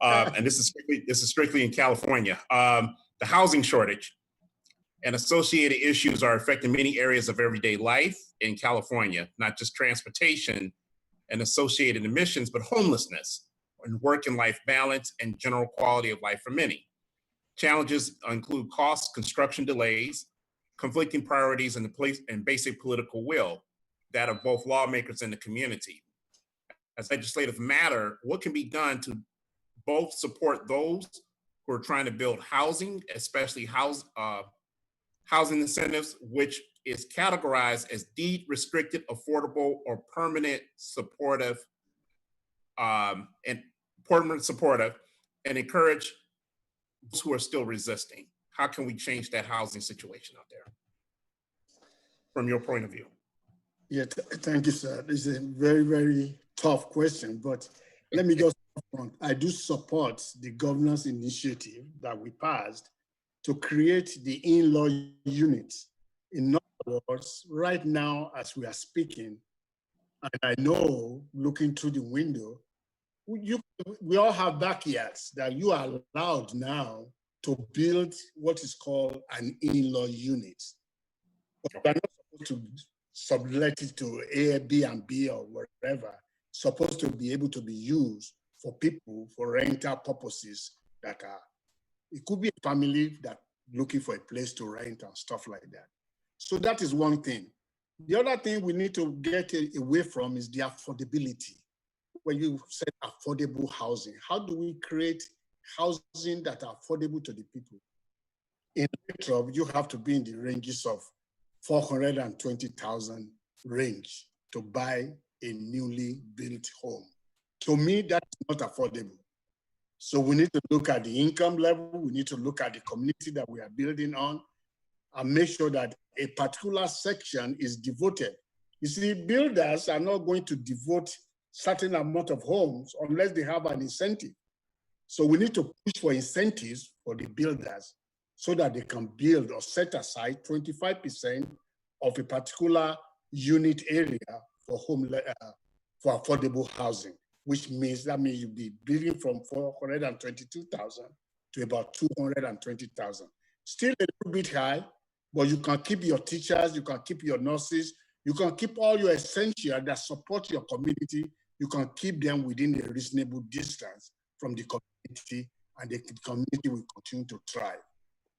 And this is strictly in California. The housing shortage and associated issues are affecting many areas of everyday life in California, not just transportation and associated emissions, but homelessness and work and life balance and general quality of life for many. Challenges include costs, construction delays, conflicting priorities, and basic political will that of both lawmakers and the community. As legislative matter, what can be done to both support those who are trying to build housing, especially housing incentives, which is categorized as deed-restricted, affordable, or permanent supportive, and encourage those who are still resisting? How can we change that housing situation out there from your point of view? Yeah, thank you, sir. This is a very, very tough question, but let me just upfront. I do support the governor's initiative that we passed to create the in-law unit. In other words, right now, as we are speaking, and I know looking through the window, we all have backyards that you are allowed now to build what is called an in-law unit. But we're not supposed to sublet it to Airbnb or wherever. It's supposed to be able to be used for people for rental purposes that are, it could be a family that looking for a place to rent and stuff like that. So that is one thing. The other thing we need to get away from is the affordability. When you said affordable housing, how do we create housing that are affordable to the people? In Metro, you have to be in the ranges of 420,000 range to buy a newly built home. To me, that's not affordable. So we need to look at the income level, we need to look at the community that we are building on, and make sure that a particular section is devoted. You see, builders are not going to devote certain amount of homes unless they have an incentive. So we need to push for incentives for the builders so that they can build or set aside 25% of a particular unit area for for affordable housing, which means you'll be building from 422,000 to about 220,000. Still a little bit high, but you can keep your teachers, you can keep your nurses, you can keep all your essentials that support your community. You can keep them within a reasonable distance from the community, and the community will continue to thrive.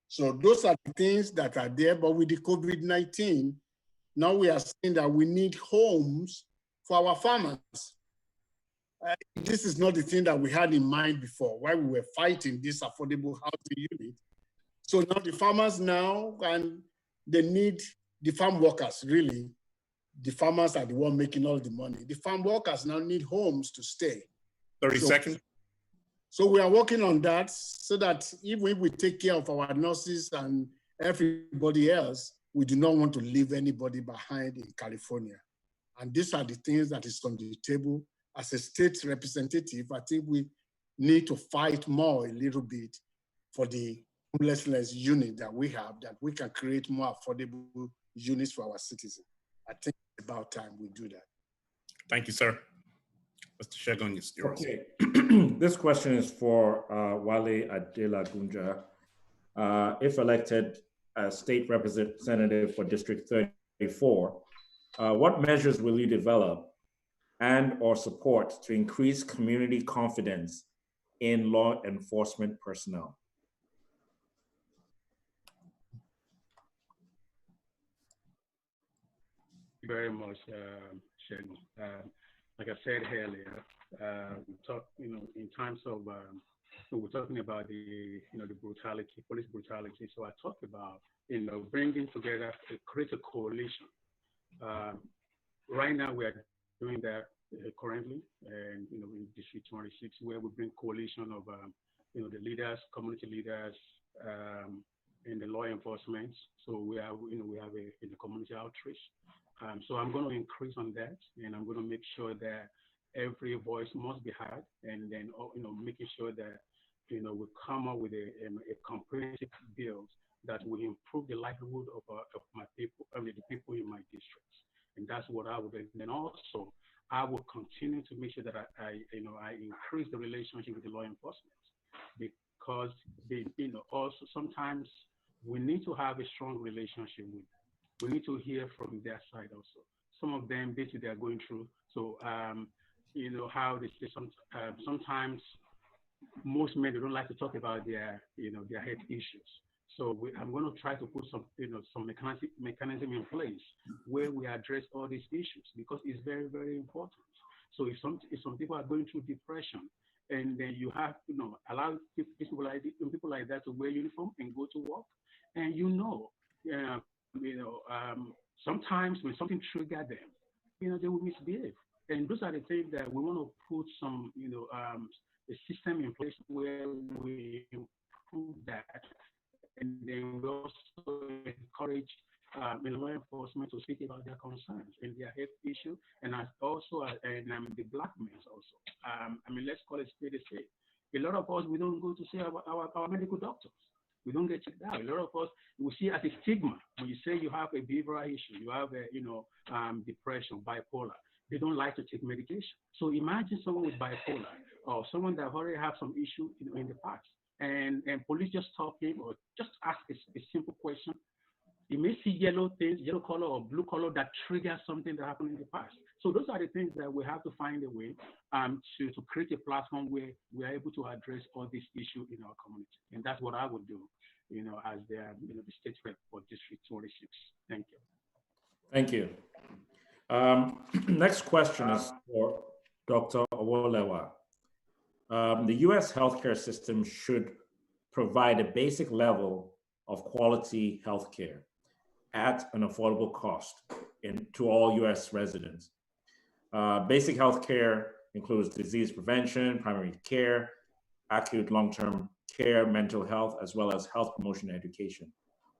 So those are the things that are there, but with the COVID-19, Now we are saying that we need homes for our farmers. This is not the thing that we had in mind before, while we were fighting this affordable housing unit. So now the farmers now, and they need the farm workers, really. The farmers are the one making all the money. The farm workers now need homes to stay. 30 seconds. So we are working on that so that even if we take care of our nurses and everybody else, we do not want to leave anybody behind in California. And these are the things that is on the table. As a state representative, I think we need to fight more a little bit for the homelessness unit that we have, that we can create more affordable units for our citizens. I think it's about time we do that. Thank you, sir. Mr. Shegun, it's yours. Okay. This question is for Wale Adelagunja. If elected as state representative for District 34, what measures will you develop and or support to increase community confidence in law enforcement personnel? Very much, Shegun. Like I said earlier, we talk, in terms of, we're talking about the brutality, police brutality. So I talked about, bringing together, create a coalition. Right now we are doing that currently, and in District 26, where we bring coalition of, the leaders, community leaders, in the law enforcement. So we have a community outreach. So I'm going to increase on that, and I'm going to make sure that every voice must be heard, and then making sure that we come up with a comprehensive bill that will improve the livelihood of my people, the people in my districts, and that's what I would do. And then also I will continue to make sure that I increase the relationship with the law enforcement, because also sometimes we need to have a strong relationship with them. We need to hear from their side also. Some of them, basically, they are going through. So, how they say sometimes most men, they don't like to talk about their health issues. So I'm going to try to put some mechanism in place where we address all these issues, because it's very, very important. So if some people are going through depression, and then you have allow people like that to wear uniform and go to work, and sometimes when something triggers them, they will misbehave. And those are the things that we want to put some, a system in place where we improve that. And then we also encourage law enforcement to speak about their concerns and their health issue, and the black men also. Let's call it spade a spade. A lot of us, we don't go to see our medical doctors. We don't get checked out. A lot of us, we see it as a stigma. When you say you have a behavioral issue, you have depression, bipolar, they don't like to take medication. So imagine someone with bipolar, or someone that already have some issue in the past, and police just stop him or just ask a simple question. You may see yellow color or blue color that triggers something that happened in the past. So those are the things that we have to find a way to create a platform where we are able to address all these issues in our community. And that's what I would do, as the state rep for District 26. Thank you. Thank you. Next question is for Dr. Owolewa. The U.S. healthcare system should provide a basic level of quality healthcare at an affordable cost to all U.S. residents. Basic healthcare includes disease prevention, primary care, acute long-term care, mental health, as well as health promotion and education.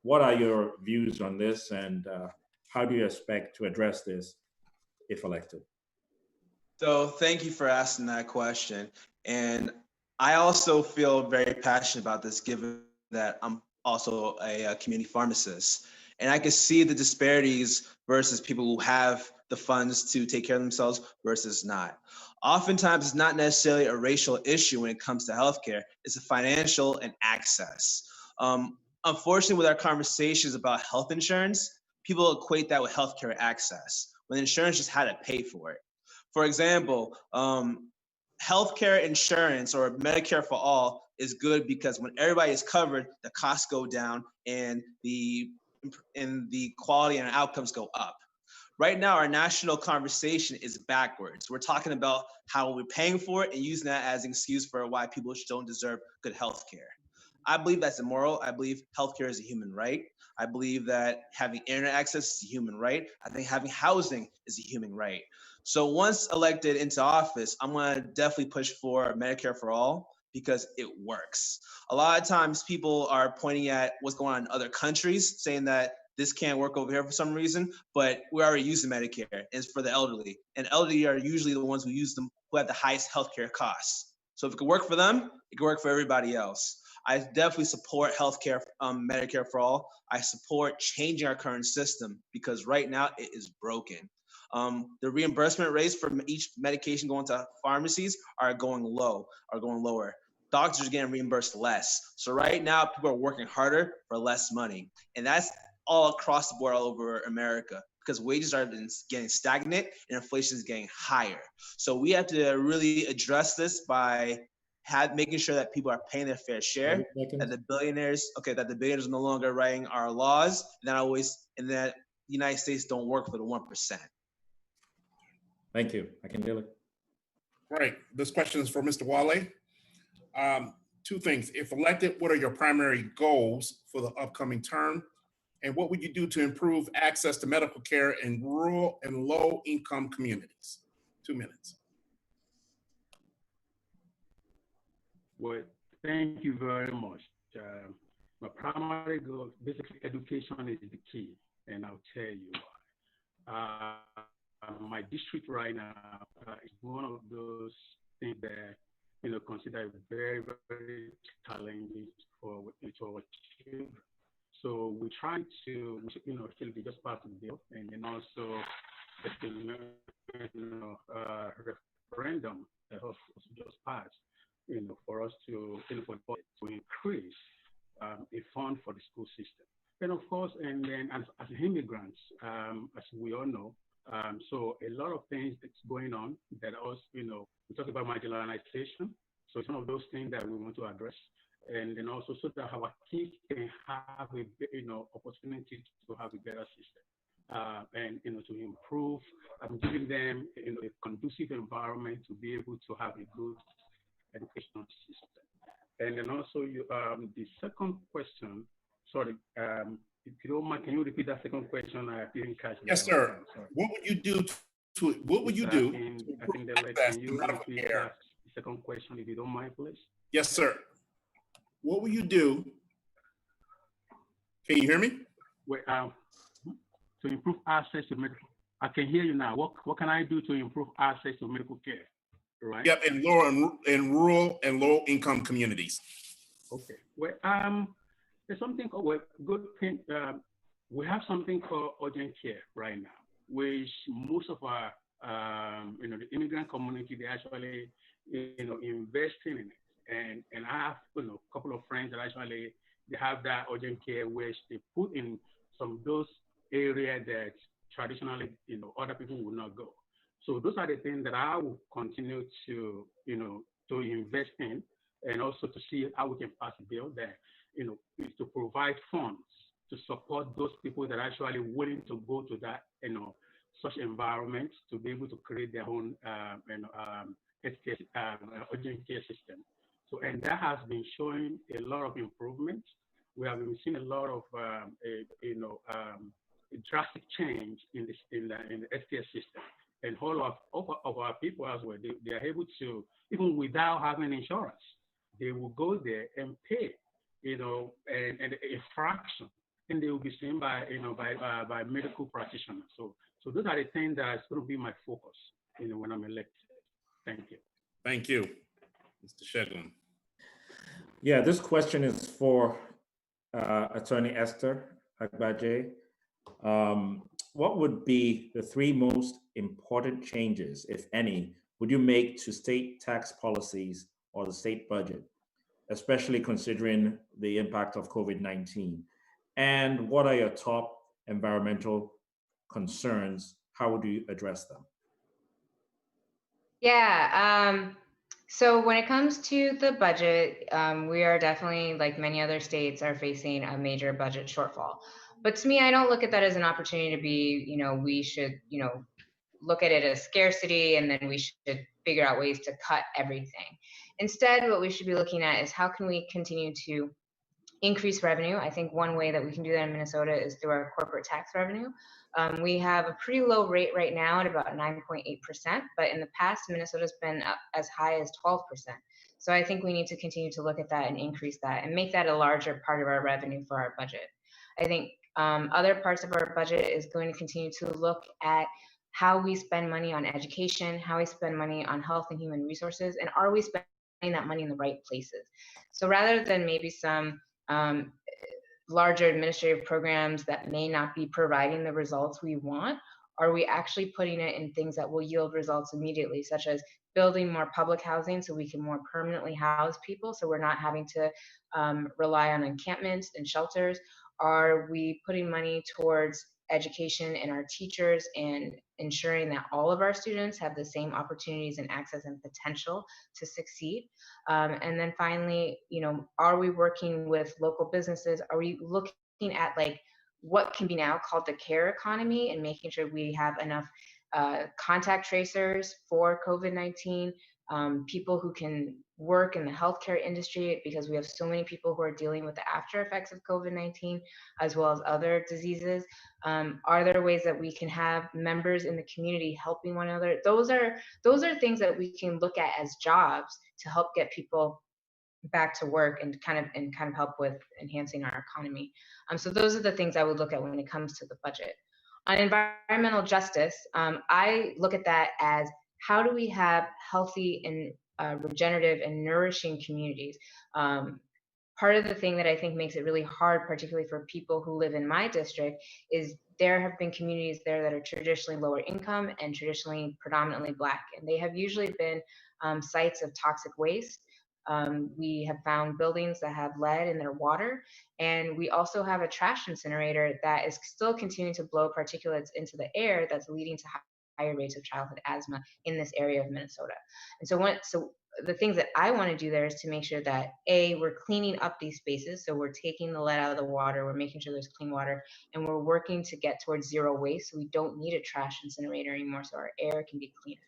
What are your views on this, and how do you expect to address this if elected? So thank you for asking that question. And I also feel very passionate about this, given that I'm also a community pharmacist. And I can see the disparities versus people who have the funds to take care of themselves versus not. Oftentimes, it's not necessarily a racial issue when it comes to healthcare. It's a financial and access. Unfortunately, with our conversations about health insurance, people equate that with healthcare access, when insurance just had to pay for it. For example, healthcare insurance or Medicare for all is good because when everybody is covered, the costs go down and the quality and outcomes go up. Right now, our national conversation is backwards. We're talking about how we're paying for it and using that as an excuse for why people don't deserve good health care. I believe that's immoral. I believe healthcare is a human right. I believe that having internet access is a human right. I think having housing is a human right. So once elected into office, I'm going to definitely push for Medicare for all because it works. A lot of times people are pointing at what's going on in other countries, saying that this can't work over here for some reason, but we're already using Medicare, and it's for the elderly. And elderly are usually the ones who use them, who have the highest healthcare costs. So if it could work for them, it could work for everybody else. I definitely support healthcare, Medicare for all. I support changing our current system because right now it is broken. The reimbursement rates for each medication going to pharmacies are going lower. Doctors are getting reimbursed less. So right now people are working harder for less money. And that's all across the board, all over America, because wages are getting stagnant and inflation is getting higher. So we have to really address this by making sure that people are paying their fair share, that the billionaires are no longer writing our laws, and that the United States don't work for the 1%. Thank you. I can deal it. Right. This question is for Mr. Wale. Two things. If elected, what are your primary goals for the upcoming term? And what would you do to improve access to medical care in rural and low-income communities? 2 minutes. Well, thank you very much. My primary goal, basically, education is the key, and I'll tell you why. My district right now is one of those things that consider very, very challenging for achieve. So we try to, still be just part of the bill, and then also referendum that was just passed, for us to increase a fund for the school system. And of course, and then as immigrants, as we all know, so a lot of things that's going on that also, we talk about marginalization. So it's one of those things that we want to address. And then also so that our kids can have a, opportunity to have a better system. And, to improve, giving them, a conducive environment to be able to have a good educational system. And then also the second question, sorry, if you don't mind, can you repeat that second question? I didn't catch that. Yes, sir. What would you do to I think that can you repeat that second question if you don't mind, please? Yes, sir. What will you do? Can you hear me? Wait, to improve access to medical. I can hear you now. What can I do to improve access to medical care? Right. Yep, in rural and low income communities. Okay. Well, there's something called good thing. We have something called urgent care right now, which most of our the immigrant community, they actually investing in it. And I have a couple of friends that actually they have that urgent care which they put in some of those areas that traditionally other people would not go. So those are the things that I will continue to to invest in, and also to see how we can pass a bill that is to provide funds to support those people that are actually willing to go to that such environment to be able to create their own urgent care system. So, and that has been showing a lot of improvement. We have been seeing a lot of a drastic change in the healthcare system, and all of our people as well. They are able to, even without having insurance, they will go there and pay, and a fraction, and they will be seen by by medical practitioners. So those are the things that is going to be my focus, when I'm elected. Thank you. Thank you, Mr. Shegun. Yeah, this question is for Attorney Esther Agbaje. What would be the three most important changes, if any, would you make to state tax policies or the state budget, especially considering the impact of COVID-19? And what are your top environmental concerns? How would you address them? Yeah, So when it comes to the budget, we are definitely, like many other states, are facing a major budget shortfall. But to me, I don't look at that as an opportunity to be, we should, look at it as scarcity and then we should figure out ways to cut everything. Instead, what we should be looking at is how can we continue to increase revenue. I think one way that we can do that in Minnesota is through our corporate tax revenue. We have a pretty low rate right now at about 9.8%, but in the past, Minnesota's been up as high as 12%. So I think we need to continue to look at that and increase that and make that a larger part of our revenue for our budget. I think other parts of our budget is going to continue to look at how we spend money on education, how we spend money on health and human resources, and are we spending that money in the right places? So rather than maybe some larger administrative programs that may not be providing the results we want, are we actually putting it in things that will yield results immediately, such as building more public housing so we can more permanently house people so we're not having to rely on encampments and shelters? Are we putting money towards education and our teachers and ensuring that all of our students have the same opportunities and access and potential to succeed? And then finally, are we working with local businesses? Are we looking at like what can be now called the care economy and making sure we have enough contact tracers for COVID-19, people who can work in the healthcare industry because we have so many people who are dealing with the after effects of COVID-19 as well as other diseases. Are there ways that we can have members in the community helping one another? Those are things that we can look at as jobs to help get people back to work and kind of help with enhancing our economy. So those are the things I would look at when it comes to the budget. On environmental justice, I look at that as how do we have healthy and regenerative and nourishing communities. Part of the thing that I think makes it really hard, particularly for people who live in my district, is there have been communities there that are traditionally lower income and traditionally predominantly Black, and they have usually been sites of toxic waste. We have found buildings that have lead in their water, and we also have a trash incinerator that is still continuing to blow particulates into the air that's leading to higher rates of childhood asthma in this area of Minnesota. And so the things that I want to do there is to make sure that we're cleaning up these spaces. So we're taking the lead out of the water, we're making sure there's clean water, and we're working to get towards zero waste. So we don't need a trash incinerator anymore, so our air can be cleaner.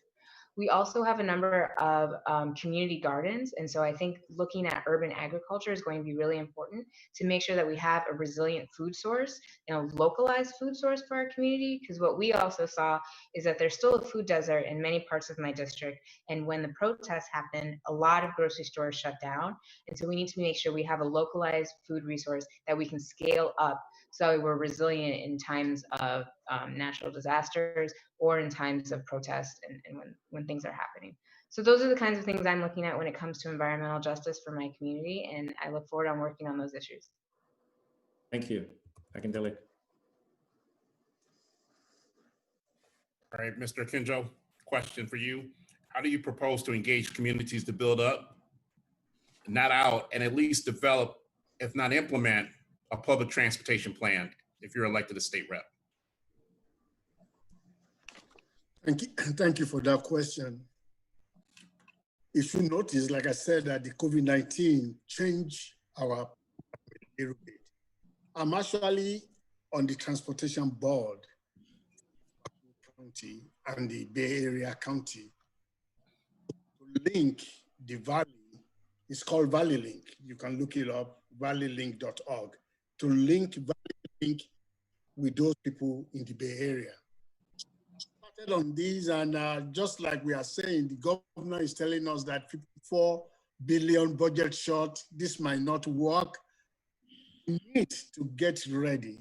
We also have a number of community gardens. And so I think looking at urban agriculture is going to be really important to make sure that we have a resilient food source, localized food source for our community. Because what we also saw is that there's still a food desert in many parts of my district. And when the protests happened, a lot of grocery stores shut down. And so we need to make sure we have a localized food resource that we can scale up so we're resilient in times of natural disasters or in times of protest and when things are happening. So those are the kinds of things I'm looking at when it comes to environmental justice for my community, and I look forward on working on those issues. Thank you. Akindele. All right, Mr. Kinjo, question for you. How do you propose to engage communities to build up, not out, and at least develop, if not implement, a public transportation plan if you're elected as state rep? Thank you for that question. If you notice, like I said, that the COVID-19 changed our a little bit. I'm actually on the transportation board county and the Bay Area County to link the valley. It's called Valley Link. You can look it up, valleylink.org, to link Valley Link with those people in the Bay Area. Started on these, and just like we are saying, the governor is telling us that 54 billion budget short, this might not work. We need to get ready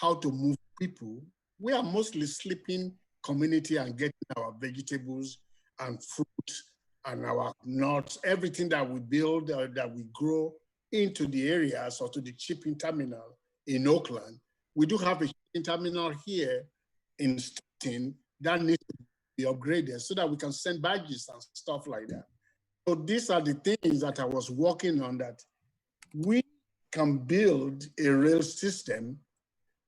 how to move people. We are mostly sleeping community and getting our vegetables and fruit and our nuts, everything that we build, that we grow into the areas or to the shipping terminal in Oakland. We do have a shipping terminal here in Stockton that needs to be upgraded so that we can send badges and stuff like that. So these are the things that I was working on, that we can build a rail system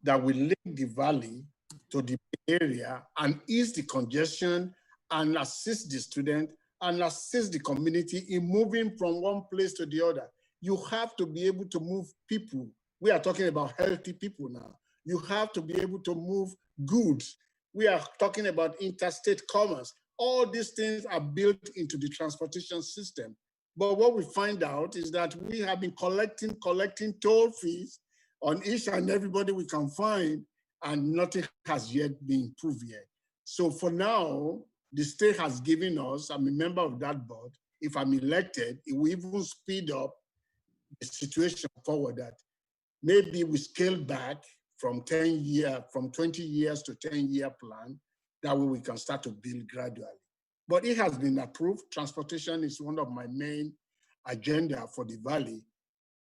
that will link the valley to the area and ease the congestion and assist the student and assist the community in moving from one place to the other. You have to be able to move people. We are talking about healthy people now. You have to be able to move goods. We are talking about interstate commerce. All these things are built into the transportation system. But what we find out is that we have been collecting toll fees on each and everybody we can find, and nothing has yet been improved yet. So for now, the state has given us, I'm a member of that board. If I'm elected, it will even speed up the situation forward, that maybe we scale back from 20 years to 10-year plan. That way we can start to build gradually. But it has been approved. Transportation is one of my main agenda for the Valley,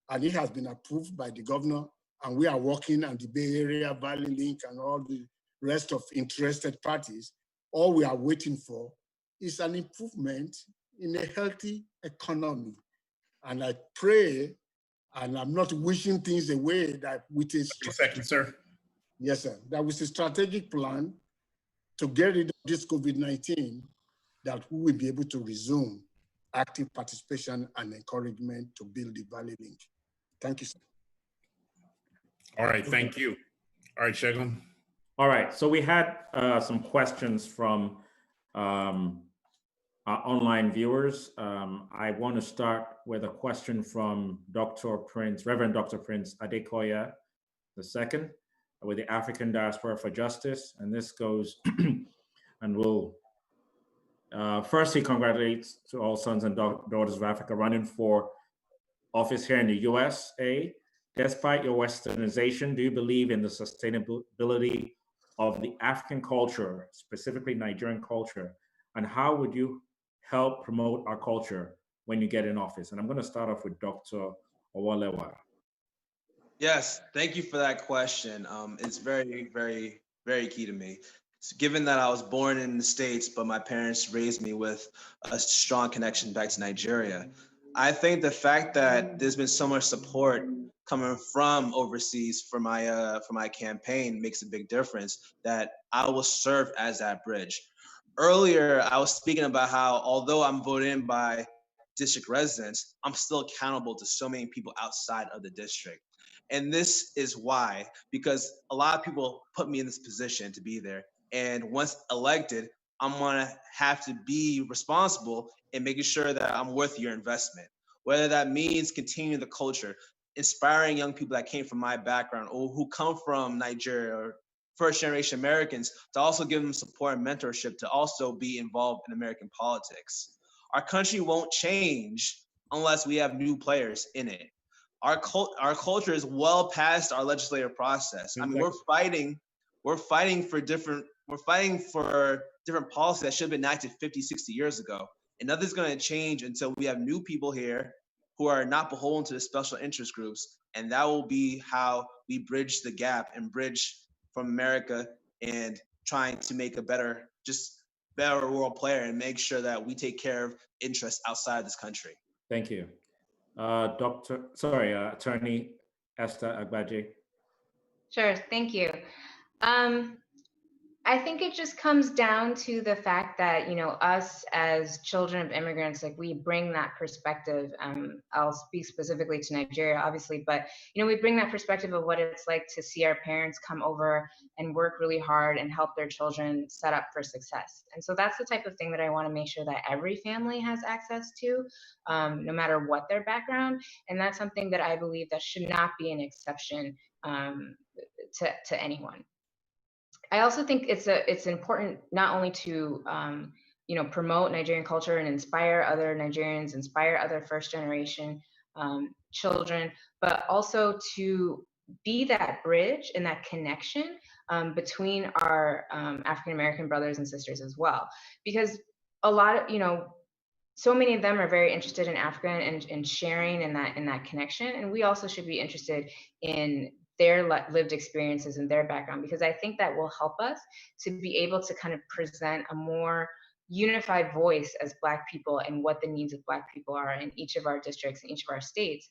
and it has been approved by the governor, and we are working on the Bay Area, Valley Link, and all the rest of interested parties. All we are waiting for is an improvement in a healthy economy. And I pray, and I'm not wishing things away, that with a second, sir. Yes, sir. That with a strategic plan to get rid of this COVID-19, that we will be able to resume active participation and encouragement to build the Valley Link. Thank you, sir. All right, thank you. All right, Shegun. All right, so we had some questions from our online viewers. I want to start with a question from Reverend Dr. Prince Adekoya II with the African Diaspora for Justice. And this goes, and we'll, first he congratulates to all sons and daughters of Africa running for office here in the USA. Despite your westernization, do you believe in the sustainability of the African culture, specifically Nigerian culture? And how would you help promote our culture when you get in office? And I'm going to start off with Dr. Owalewa. Yes, thank you for that question. It's very, very, very key to me. So given that I was born in the States, but my parents raised me with a strong connection back to Nigeria, I think the fact that there's been so much support coming from overseas for my campaign makes a big difference, that I will serve as that bridge. Earlier, I was speaking about how although I'm voted in by district residents, I'm still accountable to so many people outside of the district. And this is why, because a lot of people put me in this position to be there. And once elected, I'm gonna have to be responsible in making sure that I'm worth your investment. Whether that means continuing the culture, inspiring young people that came from my background or who come from Nigeria or first generation Americans, to also give them support and mentorship to also be involved in American politics. Our country won't change unless we have new players in it. Our culture is well past our legislative process. I mean, we're fighting for different policies that should have been enacted 50, 60 years ago. And nothing's going to change until we have new people here who are not beholden to the special interest groups. And that will be how we bridge the gap and bridge from America and trying to make a better world player and make sure that we take care of interests outside this country. Thank you. Attorney Esther Agbaje. Sure, thank you. I think it just comes down to the fact that, us as children of immigrants, like we bring that perspective. I'll speak specifically to Nigeria, obviously, but, we bring that perspective of what it's like to see our parents come over and work really hard and help their children set up for success. And so that's the type of thing that I want to make sure that every family has access to, no matter what their background. And that's something that I believe that should not be an exception to anyone. I also think it's important not only to promote Nigerian culture and inspire other Nigerians, inspire other first generation children, but also to be that bridge and that connection between our African American brothers and sisters as well, because a lot of so many of them are very interested in Africa and sharing in that connection, and we also should be interested in their lived experiences and their background, because I think that will help us to be able to kind of present a more unified voice as Black people and what the needs of Black people are in each of our districts, in each of our states,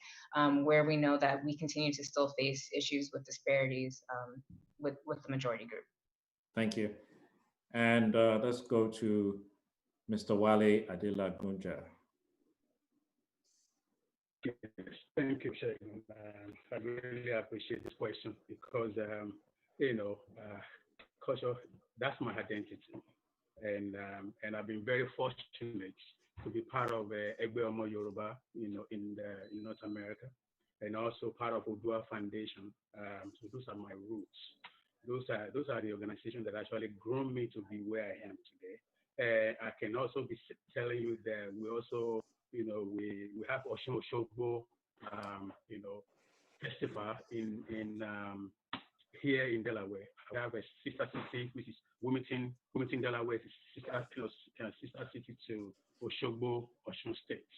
where we know that we continue to still face issues with disparities with the majority group. Thank you. And let's go to Mr. Wale Adela Gunja. Yes, thank you, Shegun. I really appreciate this question because, culture, that's my identity. And I've been very fortunate to be part of Egbe Omo Yoruba, in North America, and also part of Odua Foundation. So those are my roots. Those are the organizations that actually grown me to be where I am today. I can also be telling you that we also, we have Oshun Oshogbo, festival in here in Delaware. We have a sister city, which is Wilmington, Delaware, is sister city to Oshogbo, Osun State.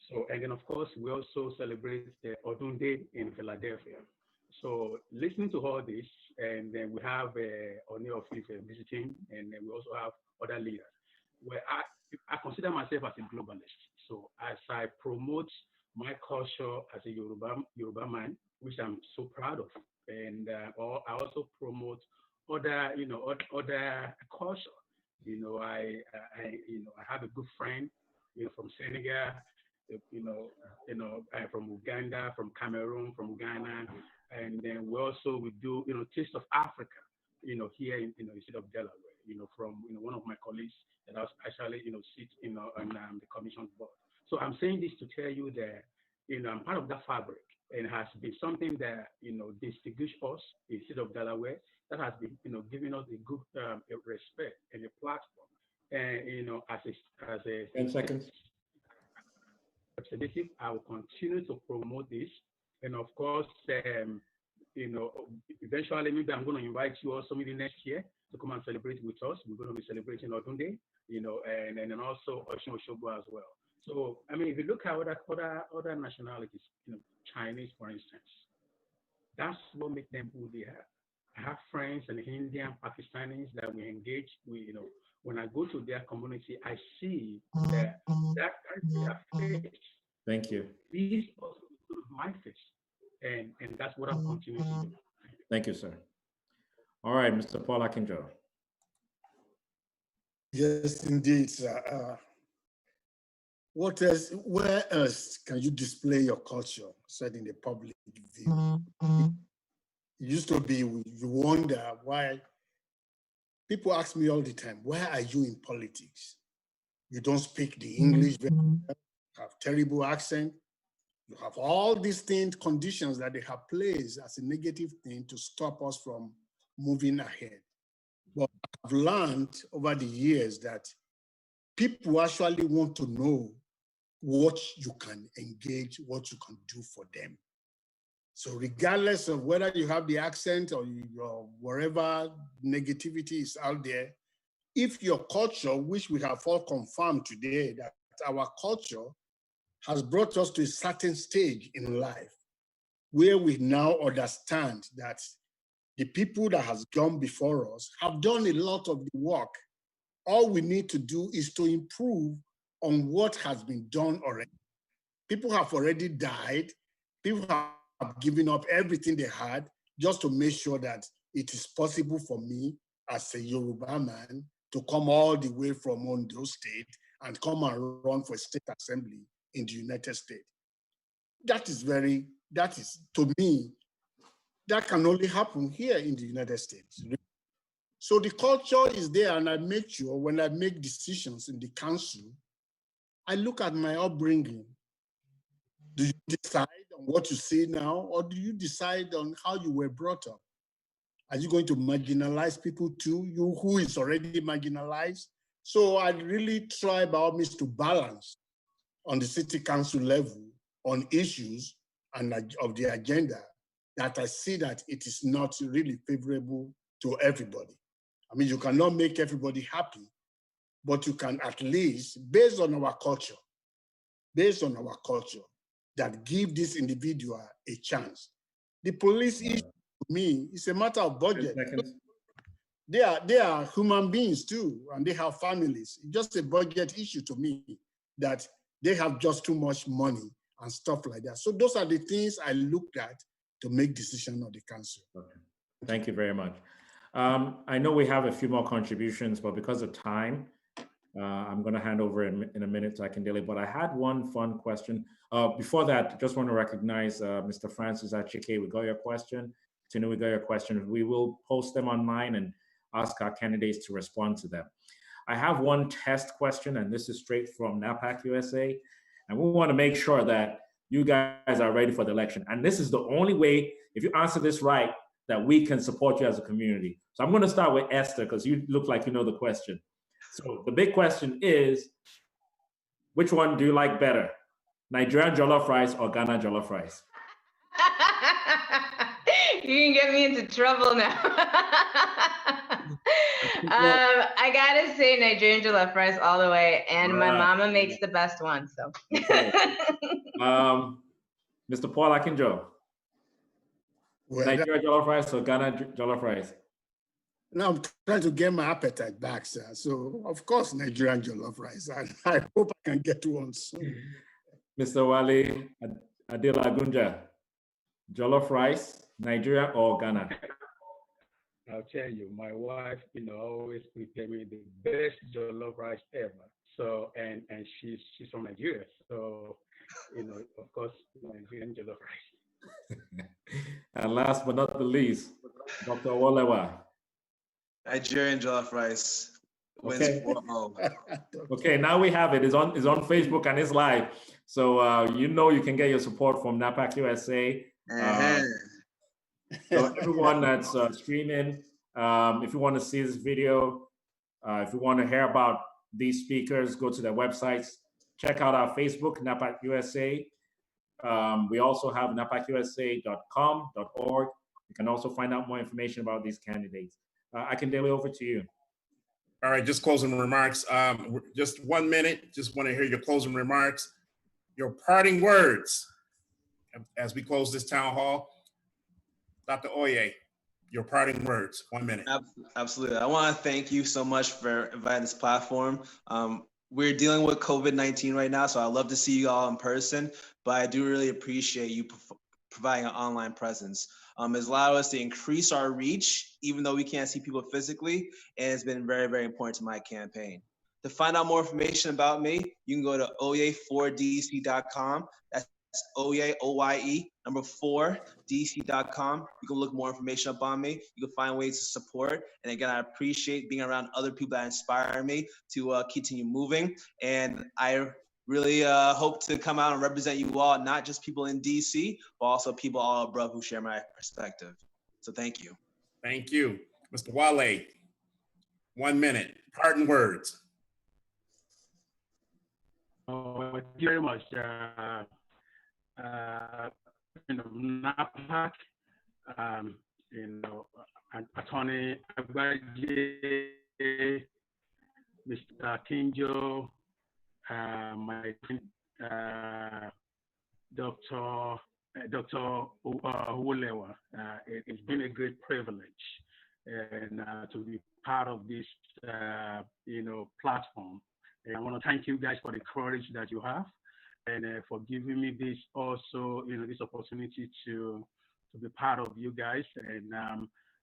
So, and then of course, we also celebrate the Odun Day in Philadelphia. So listening to all this, and then we have Oni of Ife visiting, and then we also have other leaders. Where I consider myself as a globalist. So as I promote my culture as a Yoruba man, which I'm so proud of, and I also promote other other culture. I have a good friend, from Senegal, from Uganda, from Cameroon, from Ghana, and then we do Taste of Africa, here in the state of Delaware, from one of my colleagues that I was actually sit on the commission board. So I'm saying this to tell you that I'm part of that fabric, and it has been something that distinguished us in the state of Delaware, that has been giving us a good respect and a platform, and as a 10 seconds. Representative, I will continue to promote this, and of course, eventually maybe I'm going to invite you also maybe next year to come and celebrate with us. We're going to be celebrating Odun Day, and then also Osun Osogbo as well. So I mean, if you look at other nationalities, Chinese, for instance, that's what makes them who they are. I have friends in Indian, Pakistanis that we engage with. When I go to their community, I see that their face. Thank you. These also my face, and that's what I'm continuing to do. Thank you, sir. All right, Mr. Paul Akinjo. Yes, indeed, sir. What else? Where else can you display your culture, said in the public view? It used to be, you wonder why. People ask me all the time, why are you in politics? You don't speak the English very well, you have terrible accent, you have all these things, conditions that they have placed as a negative thing to stop us from moving ahead. But I've learned over the years that people actually want to know what you can engage, what you can do for them. So regardless of whether you have the accent or wherever negativity is out there, if your culture, which we have all confirmed today, that our culture has brought us to a certain stage in life where we now understand that the people that has gone before us have done a lot of the work. All we need to do is to improve on what has been done already. People have already died. People have given up everything they had just to make sure that it is possible for me as a Yoruba man to come all the way from Ondo State and come and run for state assembly in the United States. That is to me, that can only happen here in the United States. So the culture is there, and I make sure when I make decisions in the council, I look at my upbringing. Do you decide on what you say now, or do you decide on how you were brought up? Are you going to marginalize people too, you who is already marginalized? So I really try by all means to balance on the city council level on issues and of the agenda that I see that it is not really favorable to everybody. I mean, you cannot make everybody happy, but you can at least, based on our culture, that give this individual a chance. The police issue to me is a matter of budget. They are human beings too, and they have families. It's just a budget issue to me that they have just too much money and stuff like that. So those are the things I looked at to make decision of the council. Okay. Thank you very much. I know we have a few more contributions, but because of time, I'm going to hand over in a minute to Akindele, but I had one fun question. Before that, just want to recognize Mr. Francis Achike. We got your question. Tinu, we got your question. We will post them online and ask our candidates to respond to them. I have one test question, and this is straight from NAPAC USA. And we want to make sure that you guys are ready for the election. And this is the only way, if you answer this right, that we can support you as a community. So I'm going to start with Esther, because you look like you know the question. So the big question is, which one do you like better? Nigerian jollof rice or Ghana jollof rice? You can get me into trouble now. I gotta say Nigerian jollof rice all the way, and my mama makes the best one. So, okay. Mr. Paul Akinjo, Nigerian jollof rice or Ghana jollof rice? Now I'm trying to get my appetite back, sir. So of course, Nigerian jollof rice. I hope I can get one soon. Mr. Wale Adelagunja, jollof rice, Nigeria or Ghana? I'll tell you, my wife, always prepare me the best jollof rice ever. So, and she's from Nigeria. So, of course, Nigerian jollof rice. And last but not the least, Dr. Wolewa. Nigerian jollof rice. Okay. Okay, now we have it. It's on Facebook and it's live. So you can get your support from NAPAC USA. So everyone that's streaming, if you want to see this video, if you want to hear about these speakers, go to their websites. Check out our Facebook, NAPAC USA. We also have napacusa.com.org. You can also find out more information about these candidates. Akindele, over to you. All right, just closing remarks. Just 1 minute. Just want to hear your closing remarks, your parting words as we close this town hall. Dr. Oye, your parting words. 1 minute. Absolutely. I want to thank you so much for inviting this platform. We're dealing with COVID-19 right now, so I'd love to see you all in person, but I do really appreciate you providing an online presence. It's allowed us to increase our reach, even though we can't see people physically, and it's been very, very important to my campaign. To find out more information about me, you can go to oye4dc.com. That's Oye, O-Y-E, 4dc.com. You can look more information up on me. You can find ways to support. And again, I appreciate being around other people that inspire me to continue moving. And I really hope to come out and represent you all, not just people in DC, but also people all abroad who share my perspective. So thank you. Thank you. Mr. Wale, 1 minute, parting words. Thank you very much. NAPAC, Attorney Agbaje, Mr. Kinjo, my Dr. Wolewa. It's been a great privilege and to be part of this platform. And I want to thank you guys for the courage that you have, and for giving me this also, this opportunity to be part of you guys. And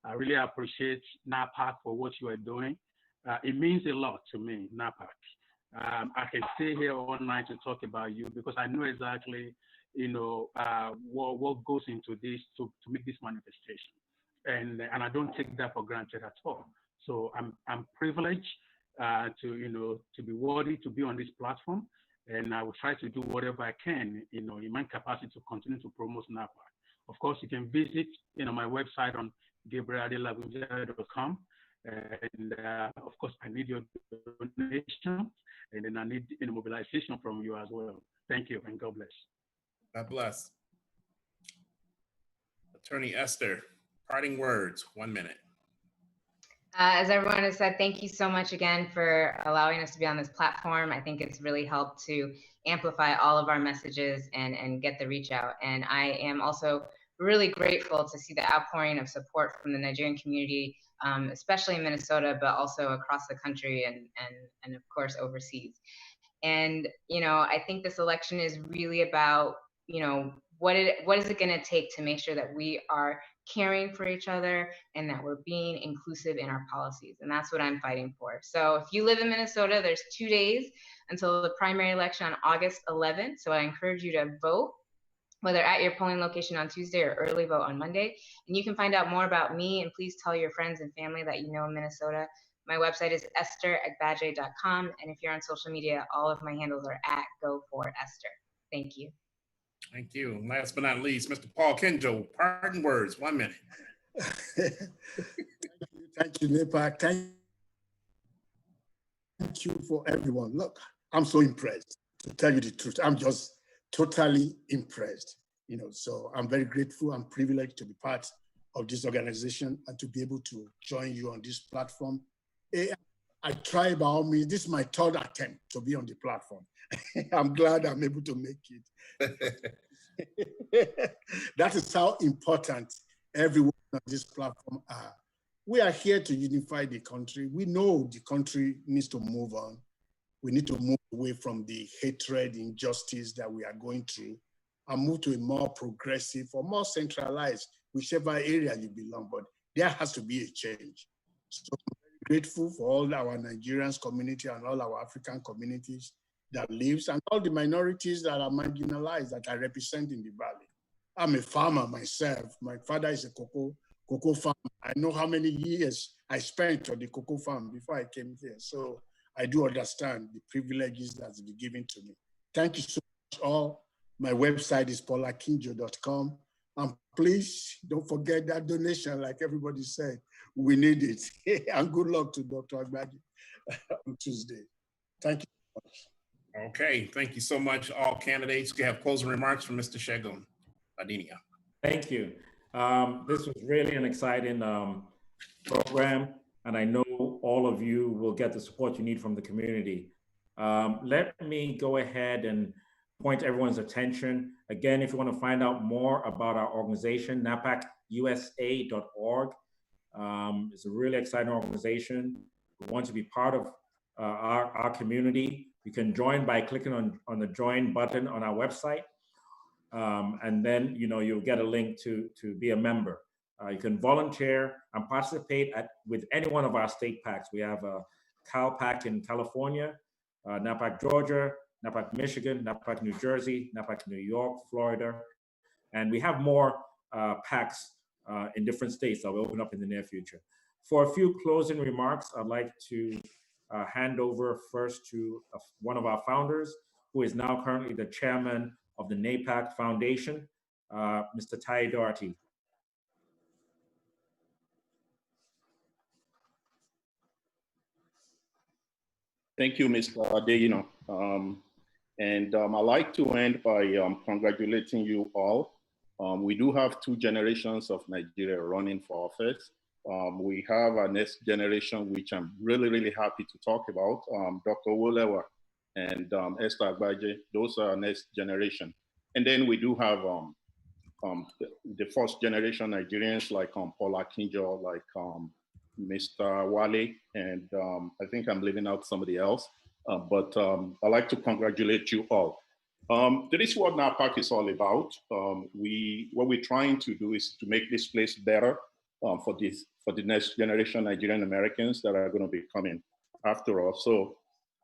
I really appreciate NAPAC for what you are doing. It means a lot to me, NAPAC. I can stay here all night to talk about you because I know exactly, what goes into this to make this manifestation. And I don't take that for granted at all. So I'm privileged to be worthy to be on this platform. And I will try to do whatever I can, in my capacity to continue to promote NAPAC. Of course, you can visit, my website on gabrieladelagunja.com. And of course, I need your donation, and then I need mobilization from you as well. Thank you, and God bless. God bless. Attorney Esther, parting words, 1 minute. As everyone has said, thank you so much again for allowing us to be on this platform. I think it's really helped to amplify all of our messages and get the reach out. And I am also really grateful to see the outpouring of support from the Nigerian community, especially in Minnesota, but also across the country and of course overseas. And, I think this election is really about, what is it going to take to make sure that we are caring for each other, and that we're being inclusive in our policies. And that's what I'm fighting for. So if you live in Minnesota, there's 2 days until the primary election on August 11th. So I encourage you to vote, whether at your polling location on Tuesday or early vote on Monday. And you can find out more about me, and please tell your friends and family that you know in Minnesota. My website is estheragbaje.com. And if you're on social media, all of my handles are at @GoForEsther. Thank you. Thank you. Last but not least, Mr. Paul Kenjo, parting words, 1 minute. Thank you, NAPAC. Thank you for everyone. Look, I'm so impressed, to tell you the truth. I'm just totally impressed. So I'm very grateful and privileged to be part of this organization and to be able to join you on this platform. I try by all means. This is my 3rd attempt to be on the platform. I'm glad I'm able to make it. That is how important everyone on this platform are. We are here to unify the country. We know the country needs to move on. We need to move away from the hatred, injustice that we are going through and move to a more progressive or more centralized, whichever area you belong, but there has to be a change. So I'm very grateful for all our Nigerians community and all our African communities that lives and all the minorities that are marginalized that I represent in the Valley. I'm a farmer myself. My father is a cocoa farmer. I know how many years I spent on the cocoa farm before I came here. So I do understand the privileges that's been given to me. Thank you so much all. My website is paulakinjo.com. And please don't forget that donation, like everybody said. We need it. And good luck to Dr. Agbaje on Tuesday. Thank you so much. Okay, thank you so much, all candidates. We have closing remarks from Mr. Segun Adenia. Thank you. This was really an exciting program, and I know all of you will get the support you need from the community. Let me go ahead and point everyone's attention. Again, if you want to find out more about our organization, napacusa.org. It's a really exciting organization. We want to be part of our community. You can join by clicking on the join button on our website. And then you'll get a link to be a member. You can volunteer and participate with any one of our state PACs. We have a CalPAC in California, NAPAC Georgia, NAPAC Michigan, NAPAC New Jersey, NAPAC New York, Florida, and we have more PACs in different states that will open up in the near future. For a few closing remarks, I'd like to hand over first to one of our founders, who is now currently the chairman of the NAPAC Foundation, Mr. Tai Doherty. Thank you, Mr. Adeyino. I'd like to end by congratulating you all. We do have 2 generations of Nigeria running for office. We have our next generation, which I'm really, really happy to talk about, Dr. Wolewa and Esther Agbaje. Those are our next generation. And then we do have the 1st generation Nigerians like Paula Kinjo, like Mr. Wale, and I think I'm leaving out somebody else. But I'd like to congratulate you all. This is what NAPAC is all about. What we're trying to do is to make this place better for the next generation Nigerian Americans that are going to be coming after us. So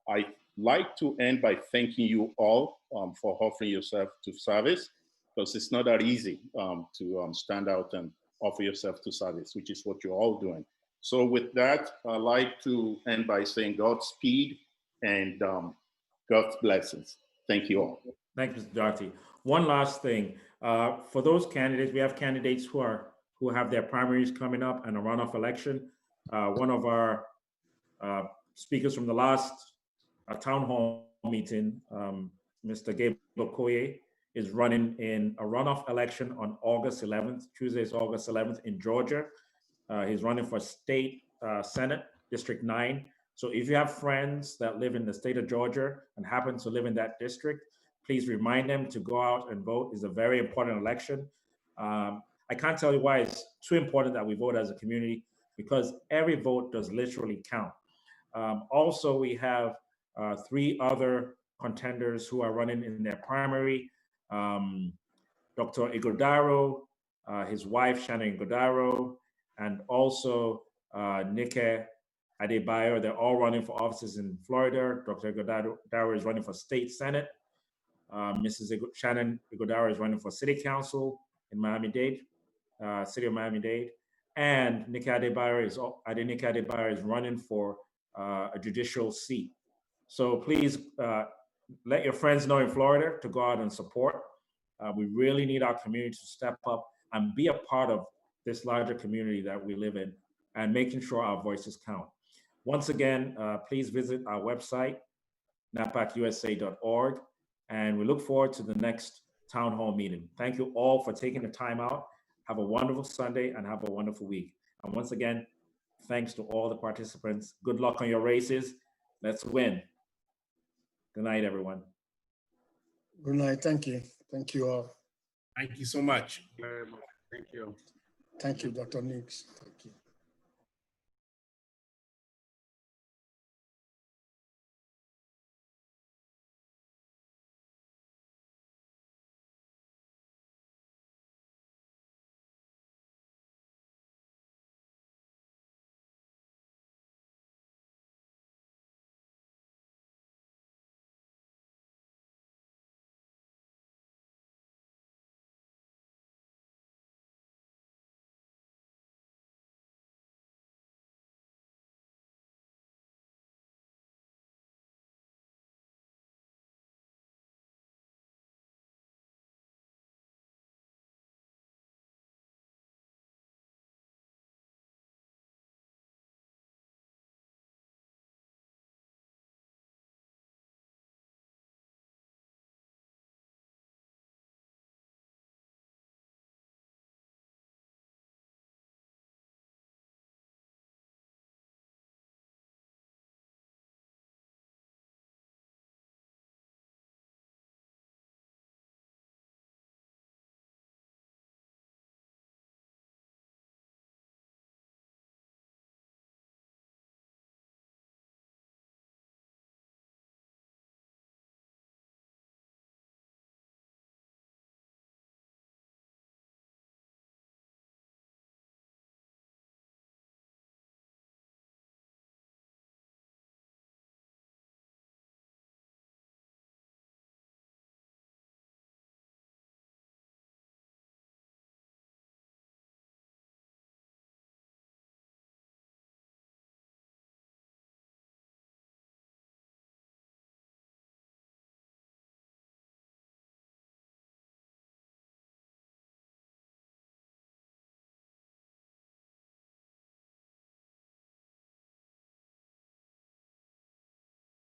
I like to end by thanking you all for offering yourself to service, because it's not that easy to stand out and offer yourself to service, which is what you're all doing. So with that, I'd like to end by saying Godspeed and God's blessings. Thank you all. Thank you, Mr. Doherty. One last thing. For those candidates, we have candidates who have their primaries coming up and a runoff election. One of our speakers from the last town hall meeting, Mr. Gabriel Koye, is running in a runoff election on August 11th. Tuesday is August 11th in Georgia. He's running for state Senate, District 9. So if you have friends that live in the state of Georgia and happen to live in that district, please remind them to go out and vote. It's a very important election. I can't tell you why it's too important that we vote as a community, because every vote does literally count. Also, we have 3 other contenders who are running in their primary. Dr. Igodaro, his wife, Shannon Godaro, and also Nike Adebayo. They're all running for offices in Florida. Dr. Godaro is running for state senate. Mrs. Shannon Godaro is running for city council in Miami-Dade, city of Miami-Dade. And Nike Adebayo is running for a judicial seat. So please let your friends know in Florida to go out and support. We really need our community to step up and be a part of this larger community that we live in and making sure our voices count. Once again, please visit our website, napacusa.org, and we look forward to the next town hall meeting. Thank you all for taking the time out. Have a wonderful Sunday and have a wonderful week. And once again, thanks to all the participants. Good luck on your races. Let's win. Good night, everyone. Good night. Thank you. Thank you all. Thank you so much. Very much. Thank you. Thank you, Dr. Nix. Thank you.